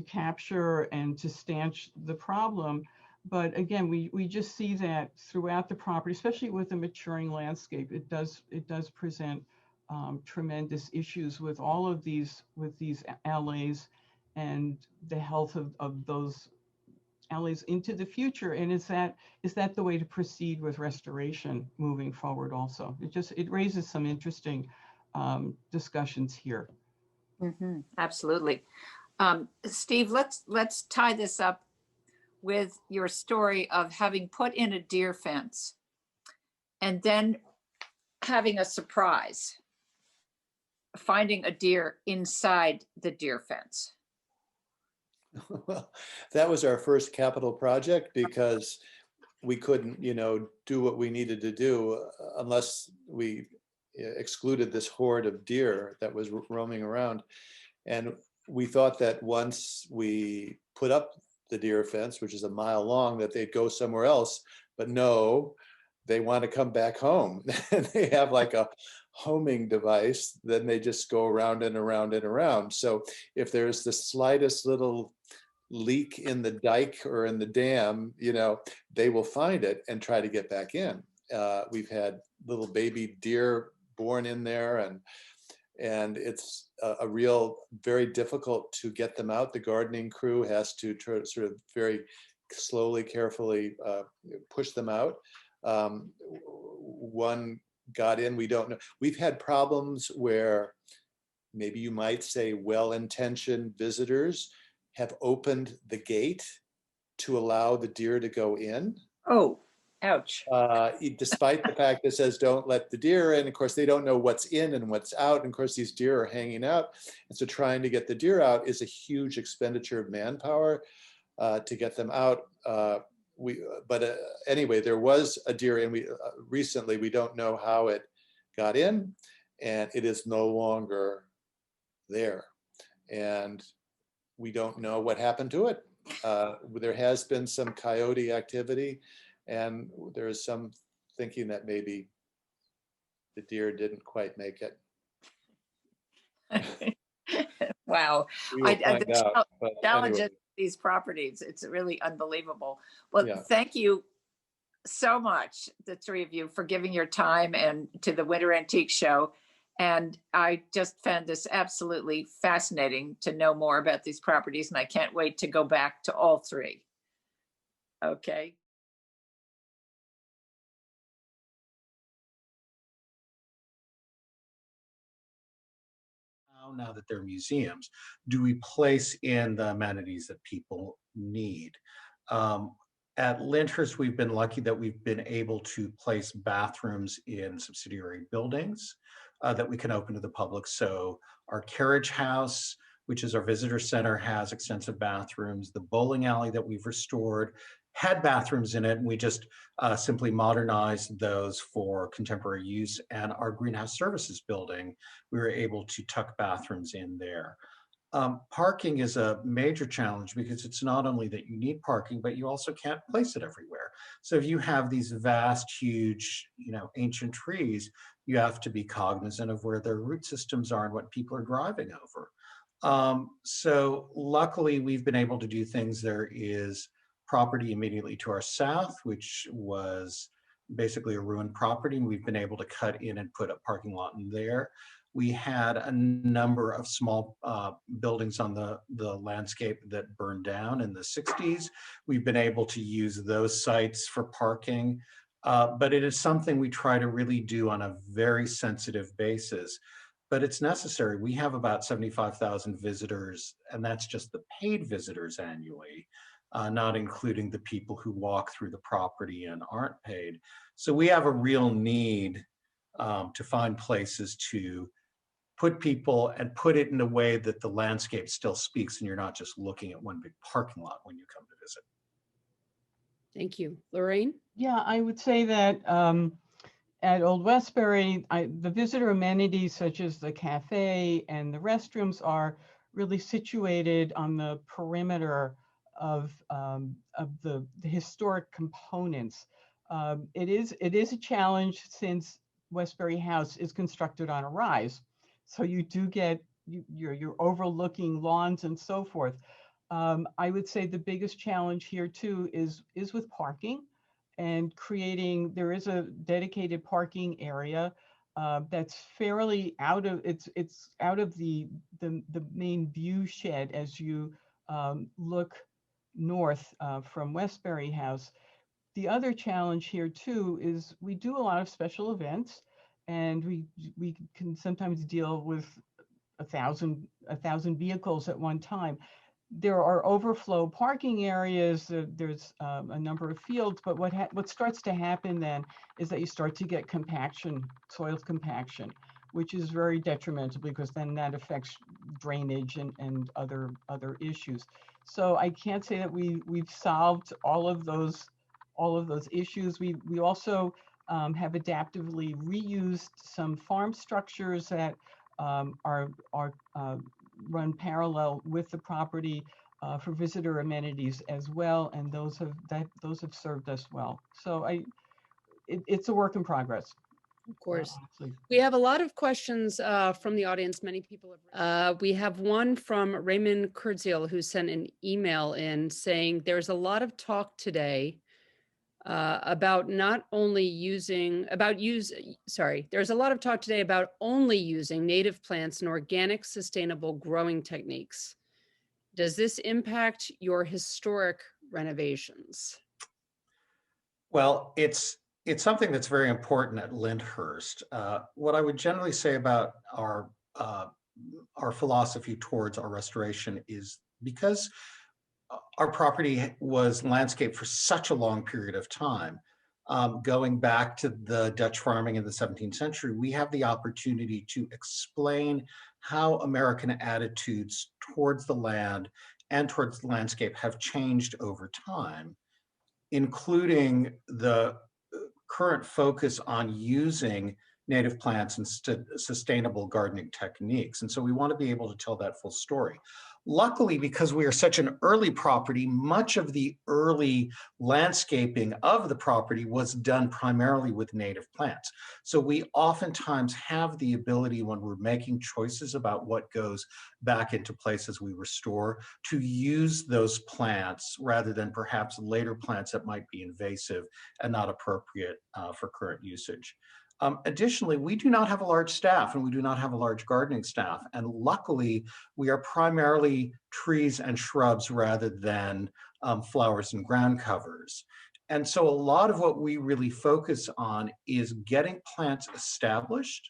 capture and to stanch the problem. But again, we just see that throughout the property, especially with the maturing landscape, it does present tremendous issues with all of these alleys and the health of those alleys into the future? And is that the way to proceed with restoration moving forward also? It raises some interesting discussions here. Absolutely. Steve, let's tie this up with your story of having put in a deer fence and then having a surprise, finding a deer inside the deer fence. Well, that was our first capital project because we couldn't, do what we needed to do unless we excluded this horde of deer that was roaming around. And we thought that once we put up the deer fence, which is a mile long, that they'd go somewhere else. But no, they want to come back home. And they have like a homing device, then they just go around and around and around. So if there's the slightest little leak in the dike or in the dam, they will find it and try to get back in. We've had little baby deer born in there, and it's a real very difficult to get them out. The gardening crew has to sort of very slowly, carefully push them out. One got in, we don't know. We've had problems where maybe you might say well-intentioned visitors have opened the gate to allow the deer to go in. Oh, ouch. Despite the fact that it says don't let the deer in. Of course, they don't know what's in and what's out. And of course, these deer are hanging out. And so trying to get the deer out is a huge expenditure of manpower to get them out. Anyway, there was a deer, and recently we don't know how it got in, and it is no longer there, and we don't know what happened to it. There has been some coyote activity, and there is some thinking that maybe the deer didn't quite make it. Wow. We will find out. Challenges Anyway. These properties, it's really unbelievable. Well, Yeah. Thank you so much, the three of you, for giving your time and to the Winter Antique Show. And I just found this absolutely fascinating to know more about these properties, and I can't wait to go back to all three. Okay. Now that they're museums, do we place in the amenities that people need? At Lindhurst, we've been lucky that we've been able to place bathrooms in subsidiary buildings that we can open to the public. So our carriage house, which is our visitor center, has extensive bathrooms. The bowling alley that we've restored had bathrooms in it, and we just simply modernized those for contemporary use. And our greenhouse services building, we were able to tuck bathrooms in there. Parking is a major challenge because it's not only that you need parking, but you also can't place it everywhere. So if you have these vast, huge, ancient trees, you have to be cognizant of where their root systems are and what people are driving over. So luckily, we've been able to do things. There is property immediately to our south, which was basically a ruined property, and we've been able to cut in and put a parking lot in there. We had a number of small buildings on the landscape that burned down in the 60s. We've been able to use those sites for parking, but it is something we try to really do on a very sensitive basis. But it's necessary. We have about 75,000 visitors, and that's just the paid visitors annually, not including the people who walk through the property and aren't paid. So we have a real need to find places to put people and put it in a way that the landscape still speaks and you're not just looking at one big parking lot when you come to visit. Thank you. Lorraine? Yeah, I would say that at Old Westbury, the visitor amenities such as the cafe and the restrooms are really situated on the perimeter of the historic components. It is a challenge since Westbury House is constructed on a rise. So you do get, you're overlooking lawns and so forth. I would say the biggest challenge here too is with parking and creating, there is a dedicated parking area that's fairly out of, it's out of the main view shed as you look north from Westbury House. The other challenge here too is we do a lot of special events, and we can sometimes deal with a thousand vehicles at one time. There are overflow parking areas. There's a number of fields, but what starts to happen then is that you start to get compaction, soil compaction, which is very detrimental because then that affects drainage and other issues. So I can't say that we've solved all of those issues. We also have adaptively reused some farm structures that are run parallel with the property for visitor amenities as well, and those have served us well. So it's a work in progress. Of course. Honestly. We have a lot of questions from the audience. Many people have. We have one from Raymond Kurdziel, who sent an email in saying there's a lot of talk today about not only using, there's a lot of talk today about only using native plants and organic sustainable growing techniques. Does this impact your historic renovations? Well, it's something that's very important at Lyndhurst. What I would generally say about our philosophy towards our restoration is because our property was landscaped for such a long period of time, going back to the Dutch farming in the 17th century, we have the opportunity to explain how American attitudes towards the land and towards the landscape have changed over time, including the current focus on using native plants and sustainable gardening techniques. And so we want to be able to tell that full story. Luckily, because we are such an early property, much of the early landscaping of the property was done primarily with native plants. So we oftentimes have the ability, when we're making choices about what goes back into place as we restore, to use those plants rather than perhaps later plants that might be invasive and not appropriate for current usage. Additionally, we do not have a large staff and we do not have a large gardening staff. And luckily, we are primarily trees and shrubs rather than flowers and ground covers. And so a lot of what we really focus on is getting plants established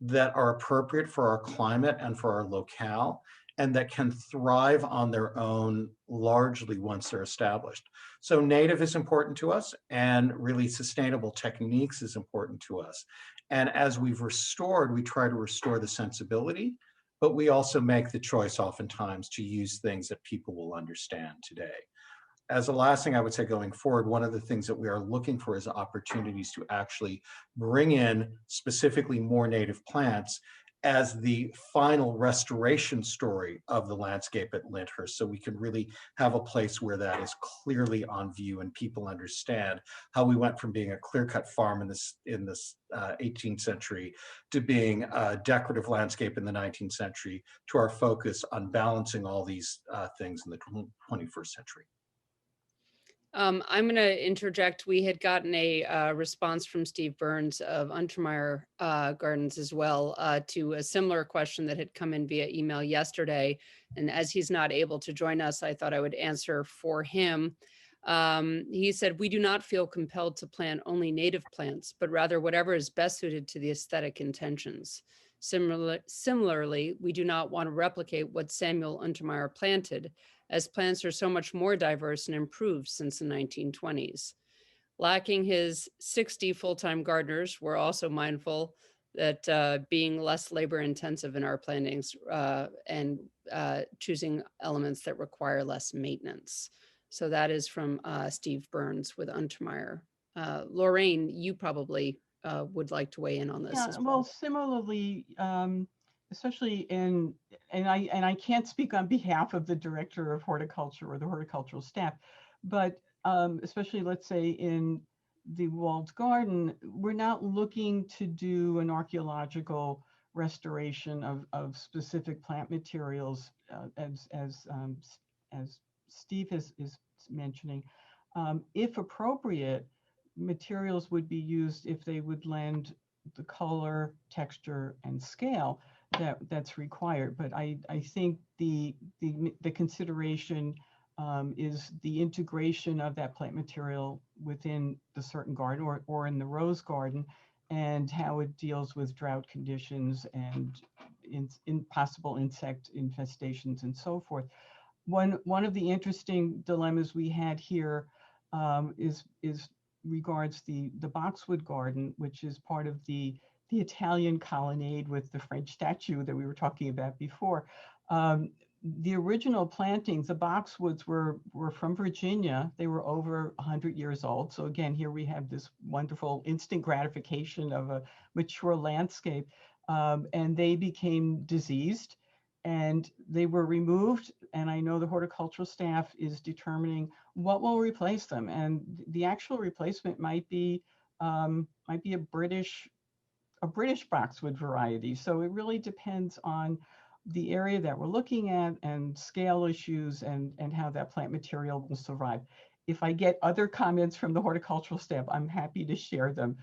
that are appropriate for our climate and for our locale, and that can thrive on their own largely once they're established. So native is important to us, and really sustainable techniques is important to us. And as we've restored, we try to restore the sensibility, but we also make the choice oftentimes to use things that people will understand today. As a last thing I would say going forward, one of the things that we are looking for is opportunities to actually bring in specifically more native plants as the final restoration story of the landscape at Lyndhurst, so we can really have a place where that is clearly on view and people understand how we went from being a clear-cut farm in this 18th century to being a decorative landscape in the 19th century, to our focus on balancing all these things in the 21st century. I'm going to interject. We had gotten a response from Steve Byrns of Untermyer Gardens as well to a similar question that had come in via email yesterday. And as he's not able to join us, I thought I would answer for him. He said, we do not feel compelled to plant only native plants, but rather whatever is best suited to the aesthetic intentions. Similarly, we do not want to replicate what Samuel Untermyer planted, as plants are so much more diverse and improved since the 1920s. Lacking his 60 full-time gardeners, we're also mindful that being less labor intensive in our plantings and choosing elements that require less maintenance. So that is from Steve Byrns with Untermyer. Lorraine, you probably would like to weigh in on this as well. Well, similarly, especially and I can't speak on behalf of the director of horticulture or the horticultural staff, but especially let's say in the walled garden, we're not looking to do an archaeological restoration of specific plant materials as Steve is mentioning. If appropriate, materials would be used if they would lend the color, texture, and scale that's required. But I think the consideration is the integration of that plant material within the certain garden or in the rose garden, and how it deals with drought conditions and in possible insect infestations and so forth. One of the interesting dilemmas we had here is regards the Boxwood Garden, which is part of the Italian colonnade with the French statue that we were talking about before. The original plantings, the boxwoods were from Virginia. They were over 100 years old. So again, here we have this wonderful instant gratification of a mature landscape. And they became diseased and they were removed. And I know the horticultural staff is determining what will replace them. And the actual replacement might be a British boxwood variety. So it really depends on the area that we're looking at and scale issues and how that plant material will survive. If I get other comments from the horticultural staff, I'm happy to share them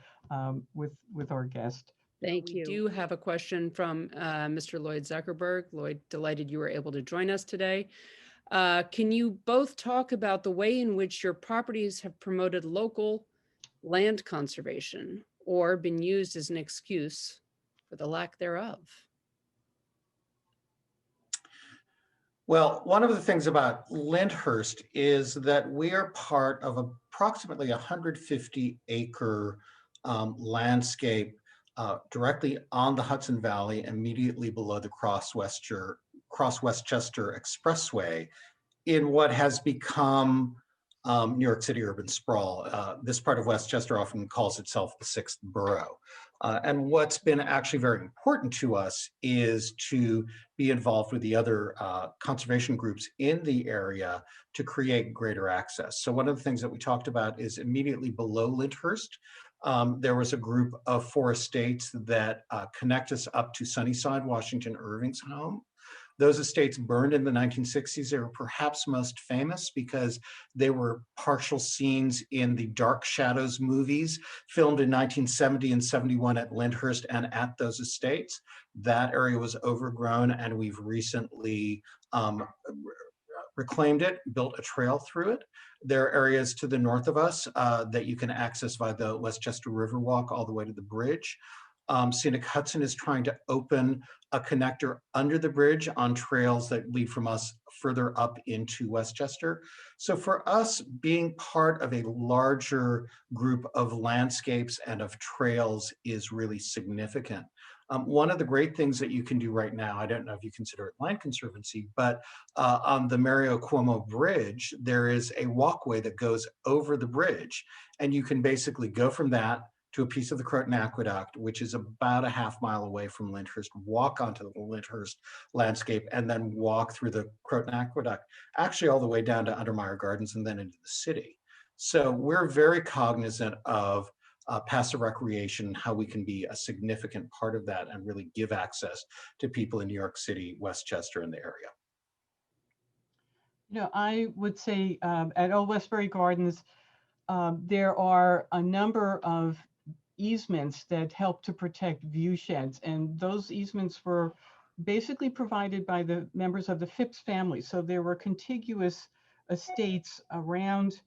with our guest. Thank you. We do have a question from Mr. Lloyd Zuckerberg. Lloyd, delighted you were able to join us today. Can you both talk about the way in which your properties have promoted local land conservation or been used as an excuse for the lack thereof? Well, one of the things about Lindhurst is that we are part of approximately 150-acre landscape directly on the Hudson Valley, immediately below the Cross-Westchester Expressway, in what has become New York City urban sprawl. This part of Westchester often calls itself the sixth borough. And what's been actually very important to us is to be involved with the other conservation groups in the area to create greater access. So one of the things that we talked about is immediately below Lyndhurst, there was a group of 4 estates that connect us up to Sunnyside, Washington Irving's home. Those estates burned in the 1960s. They were perhaps most famous because they were partial scenes in the Dark Shadows movies filmed in 1970 and 71 at Lyndhurst and at those estates. That area was overgrown, and we've recently reclaimed it, built a trail through it. There are areas to the north of us that you can access via the Westchester Riverwalk all the way to the bridge. Scenic Hudson is trying to open a connector under the bridge on trails that lead from us further up into Westchester. So for us, being part of a larger group of landscapes and of trails is really significant. One of the great things that you can do right now, I don't know if you consider it land conservancy, but on the Mario Cuomo Bridge, there is a walkway that goes over the bridge, and you can basically go from that to a piece of the Croton Aqueduct, which is about a half mile away from Lyndhurst, walk onto the Lyndhurst landscape, and then walk through the Croton Aqueduct, actually all the way down to Untermyer Gardens and then into the city. So we're very cognizant of passive recreation, how we can be a significant part of that and really give access to people in New York City, Westchester, and the area. You know, I would say at Old Westbury Gardens, there are a number of easements that help to protect view sheds, and those easements were basically provided by the members of the Phipps family. So there were contiguous estates around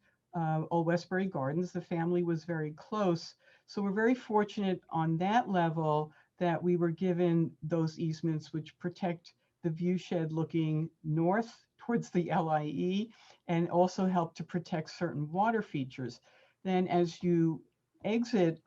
Old Westbury Gardens. The family was very close. So we're very fortunate on that level that we were given those easements which protect the view shed looking north towards the LIE and also help to protect certain water features. Then as you exit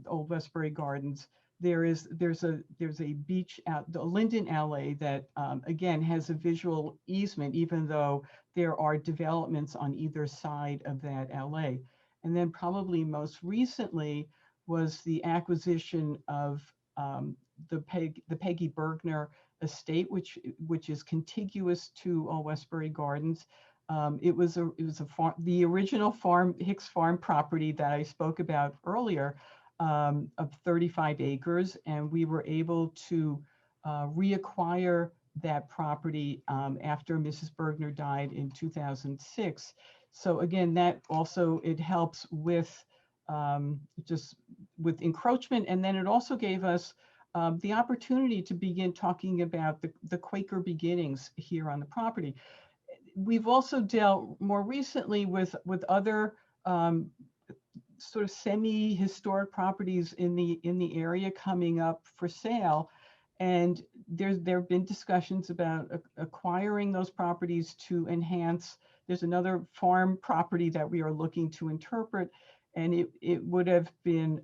Old Westbury Gardens, there's a beach out, the Linden Alley that again has a visual easement, even though there are developments on either side of that alley. And then probably most recently was the acquisition of the Peggy Bergner estate, which is contiguous to Old Westbury Gardens. It was a farm, the original Hicks Farm property that I spoke about earlier, of 35 acres, and we were able to reacquire that property after Mrs. Bergner died in 2006. So again, that also, it helps with just with encroachment, and then it also gave us the opportunity to begin talking about the Quaker beginnings here on the property. we've also dealt more recently with other sort of semi-historic properties in the area coming up for sale. And there have been discussions about acquiring those properties to enhance. There's another farm property that we are looking to interpret, and it would have been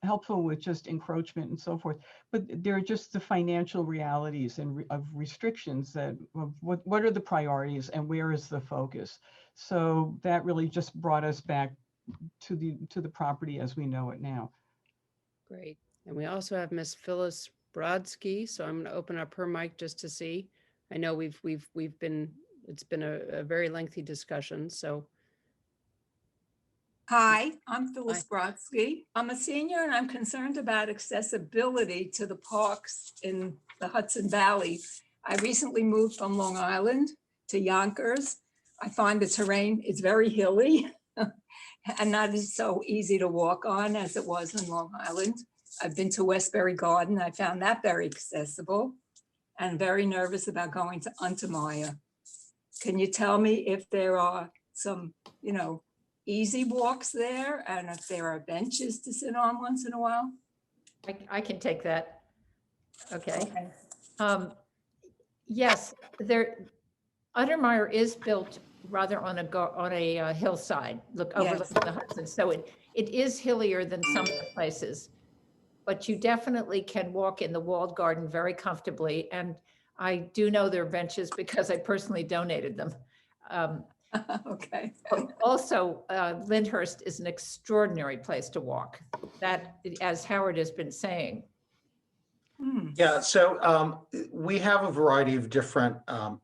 helpful with just encroachment and so forth. But there are just the financial realities and of restrictions that what are the priorities and where is the focus. So that really just brought us back to the property as we know it now. Great. And we also have Miss Phyllis Brodsky, so I'm going to open up her mic just to see. I know it's been a very lengthy discussion, so. Hi, I'm Phyllis Brodsky. I'm a senior and I'm concerned about accessibility to the parks in the Hudson Valley. I recently moved from Long Island to Yonkers. I find the terrain is very hilly and not as so easy to walk on as it was in Long Island. I've been to Westbury Garden. I found that very accessible and very nervous about going to Untermyer. Can you tell me if there are some, easy walks there and if there are benches to sit on once in a while? I can take that. Okay. Yes, Untermyer is built rather on a hillside, overlooking the Hudson. So it is hillier than some of the places, but you definitely can walk in the walled garden very comfortably. And I do know there are benches because I personally donated them. Okay. Also, Lindhurst is an extraordinary place to walk. That, as Howard has been saying. Yeah, so we have a variety of different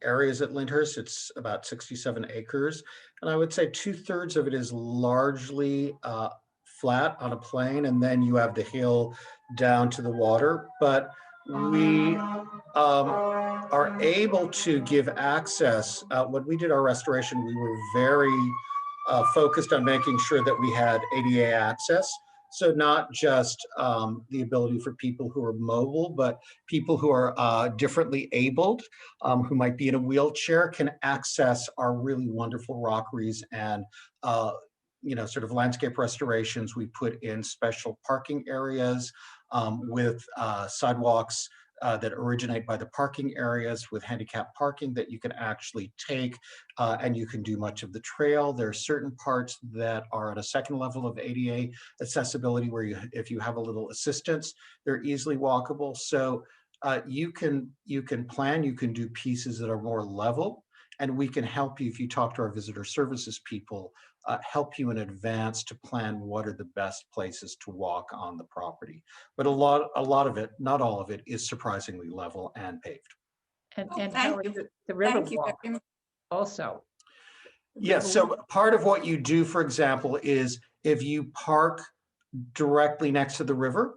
areas at Lyndhurst. It's about 67 acres. And I would say 2/3 of it is largely flat on a plain, and then you have the hill down to the water. But we are able to give access. When we did our restoration, we were very focused on making sure that we had ADA access. So not just the ability for people who are mobile, but people who are differently abled, who might be in a wheelchair, can access our really wonderful rockeries and sort of landscape restorations. We put in special parking areas with sidewalks that originate by the parking areas with handicap parking that you can actually take and you can do much of the trail. There are certain parts that are at a second level of ADA accessibility where if you have a little assistance, they're easily walkable. So you can plan, you can do pieces that are more level, and we can help you if you talk to our visitor services people, help you in advance to plan what are the best places to walk on the property. But a lot of it, not all of it, is surprisingly level and paved. And Howard, the Riverwalk also. Yes, so part of what you do, for example, is if you park directly next to the river,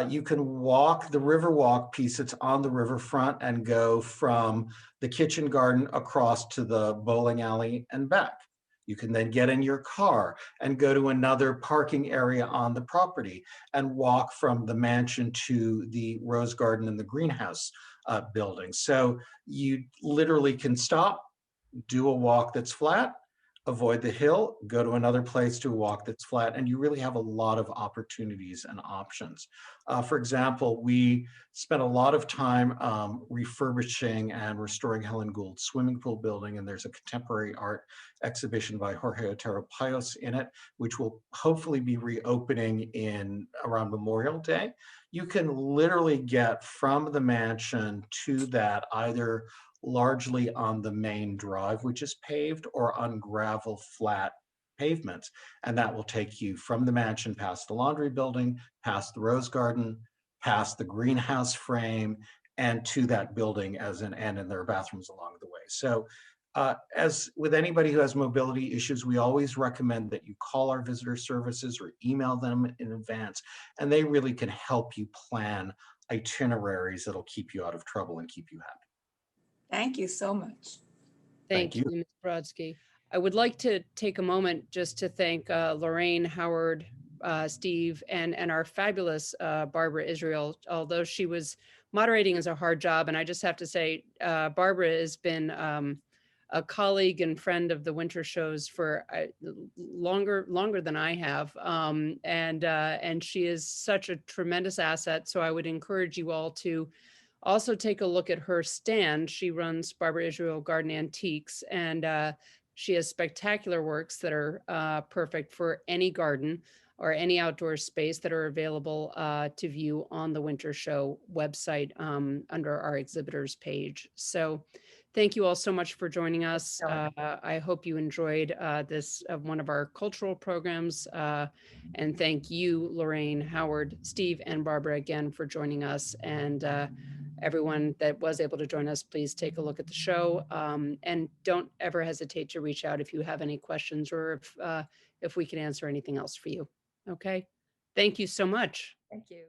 you can walk the Riverwalk piece that's on the riverfront and go from the kitchen garden across to the bowling alley and back. You can then get in your car and go to another parking area on the property and walk from the mansion to the rose garden and the greenhouse building. So you literally can stop, do a walk that's flat, avoid the hill, go to another place to walk that's flat, and you really have a lot of opportunities and options. For example, we spent a lot of time refurbishing and restoring Helen Gould's swimming pool building, and there's a contemporary art exhibition by Jorge Otero Payos in it, which will hopefully be reopening around Memorial Day. You can literally get from the mansion to that either largely on the main drive, which is paved, or on gravel flat pavements. And that will take you from the mansion past the laundry building, past the rose garden, past the greenhouse frame, and to that building and there are bathrooms along the way. So as with anybody who has mobility issues, we always recommend that you call our visitor services or email them in advance, and they really can help you plan itineraries that'll keep you out of trouble and keep you happy. Thank you so much. Thank you, Ms. Brodsky. I would like to take a moment just to thank Lorraine, Howard, Steve, and our fabulous Barbara Israel. Although she was moderating is a hard job, and I just have to say, Barbara has been a colleague and friend of the winter shows for longer than I have. And she is such a tremendous asset. So I would encourage you all to also take a look at her stand. She runs Barbara Israel Garden Antiques, and she has spectacular works that are perfect for any garden or any outdoor space that are available to view on the Winter Show website under our exhibitors page. So thank you all so much for joining us. I hope you enjoyed this one of our cultural programs. And thank you, Lorraine, Howard, Steve, and Barbara again for joining us. And everyone that was able to join us, please take a look at the show. And don't ever hesitate to reach out if you have any questions or if we can answer anything else for you. Okay. Thank you so much. Thank you.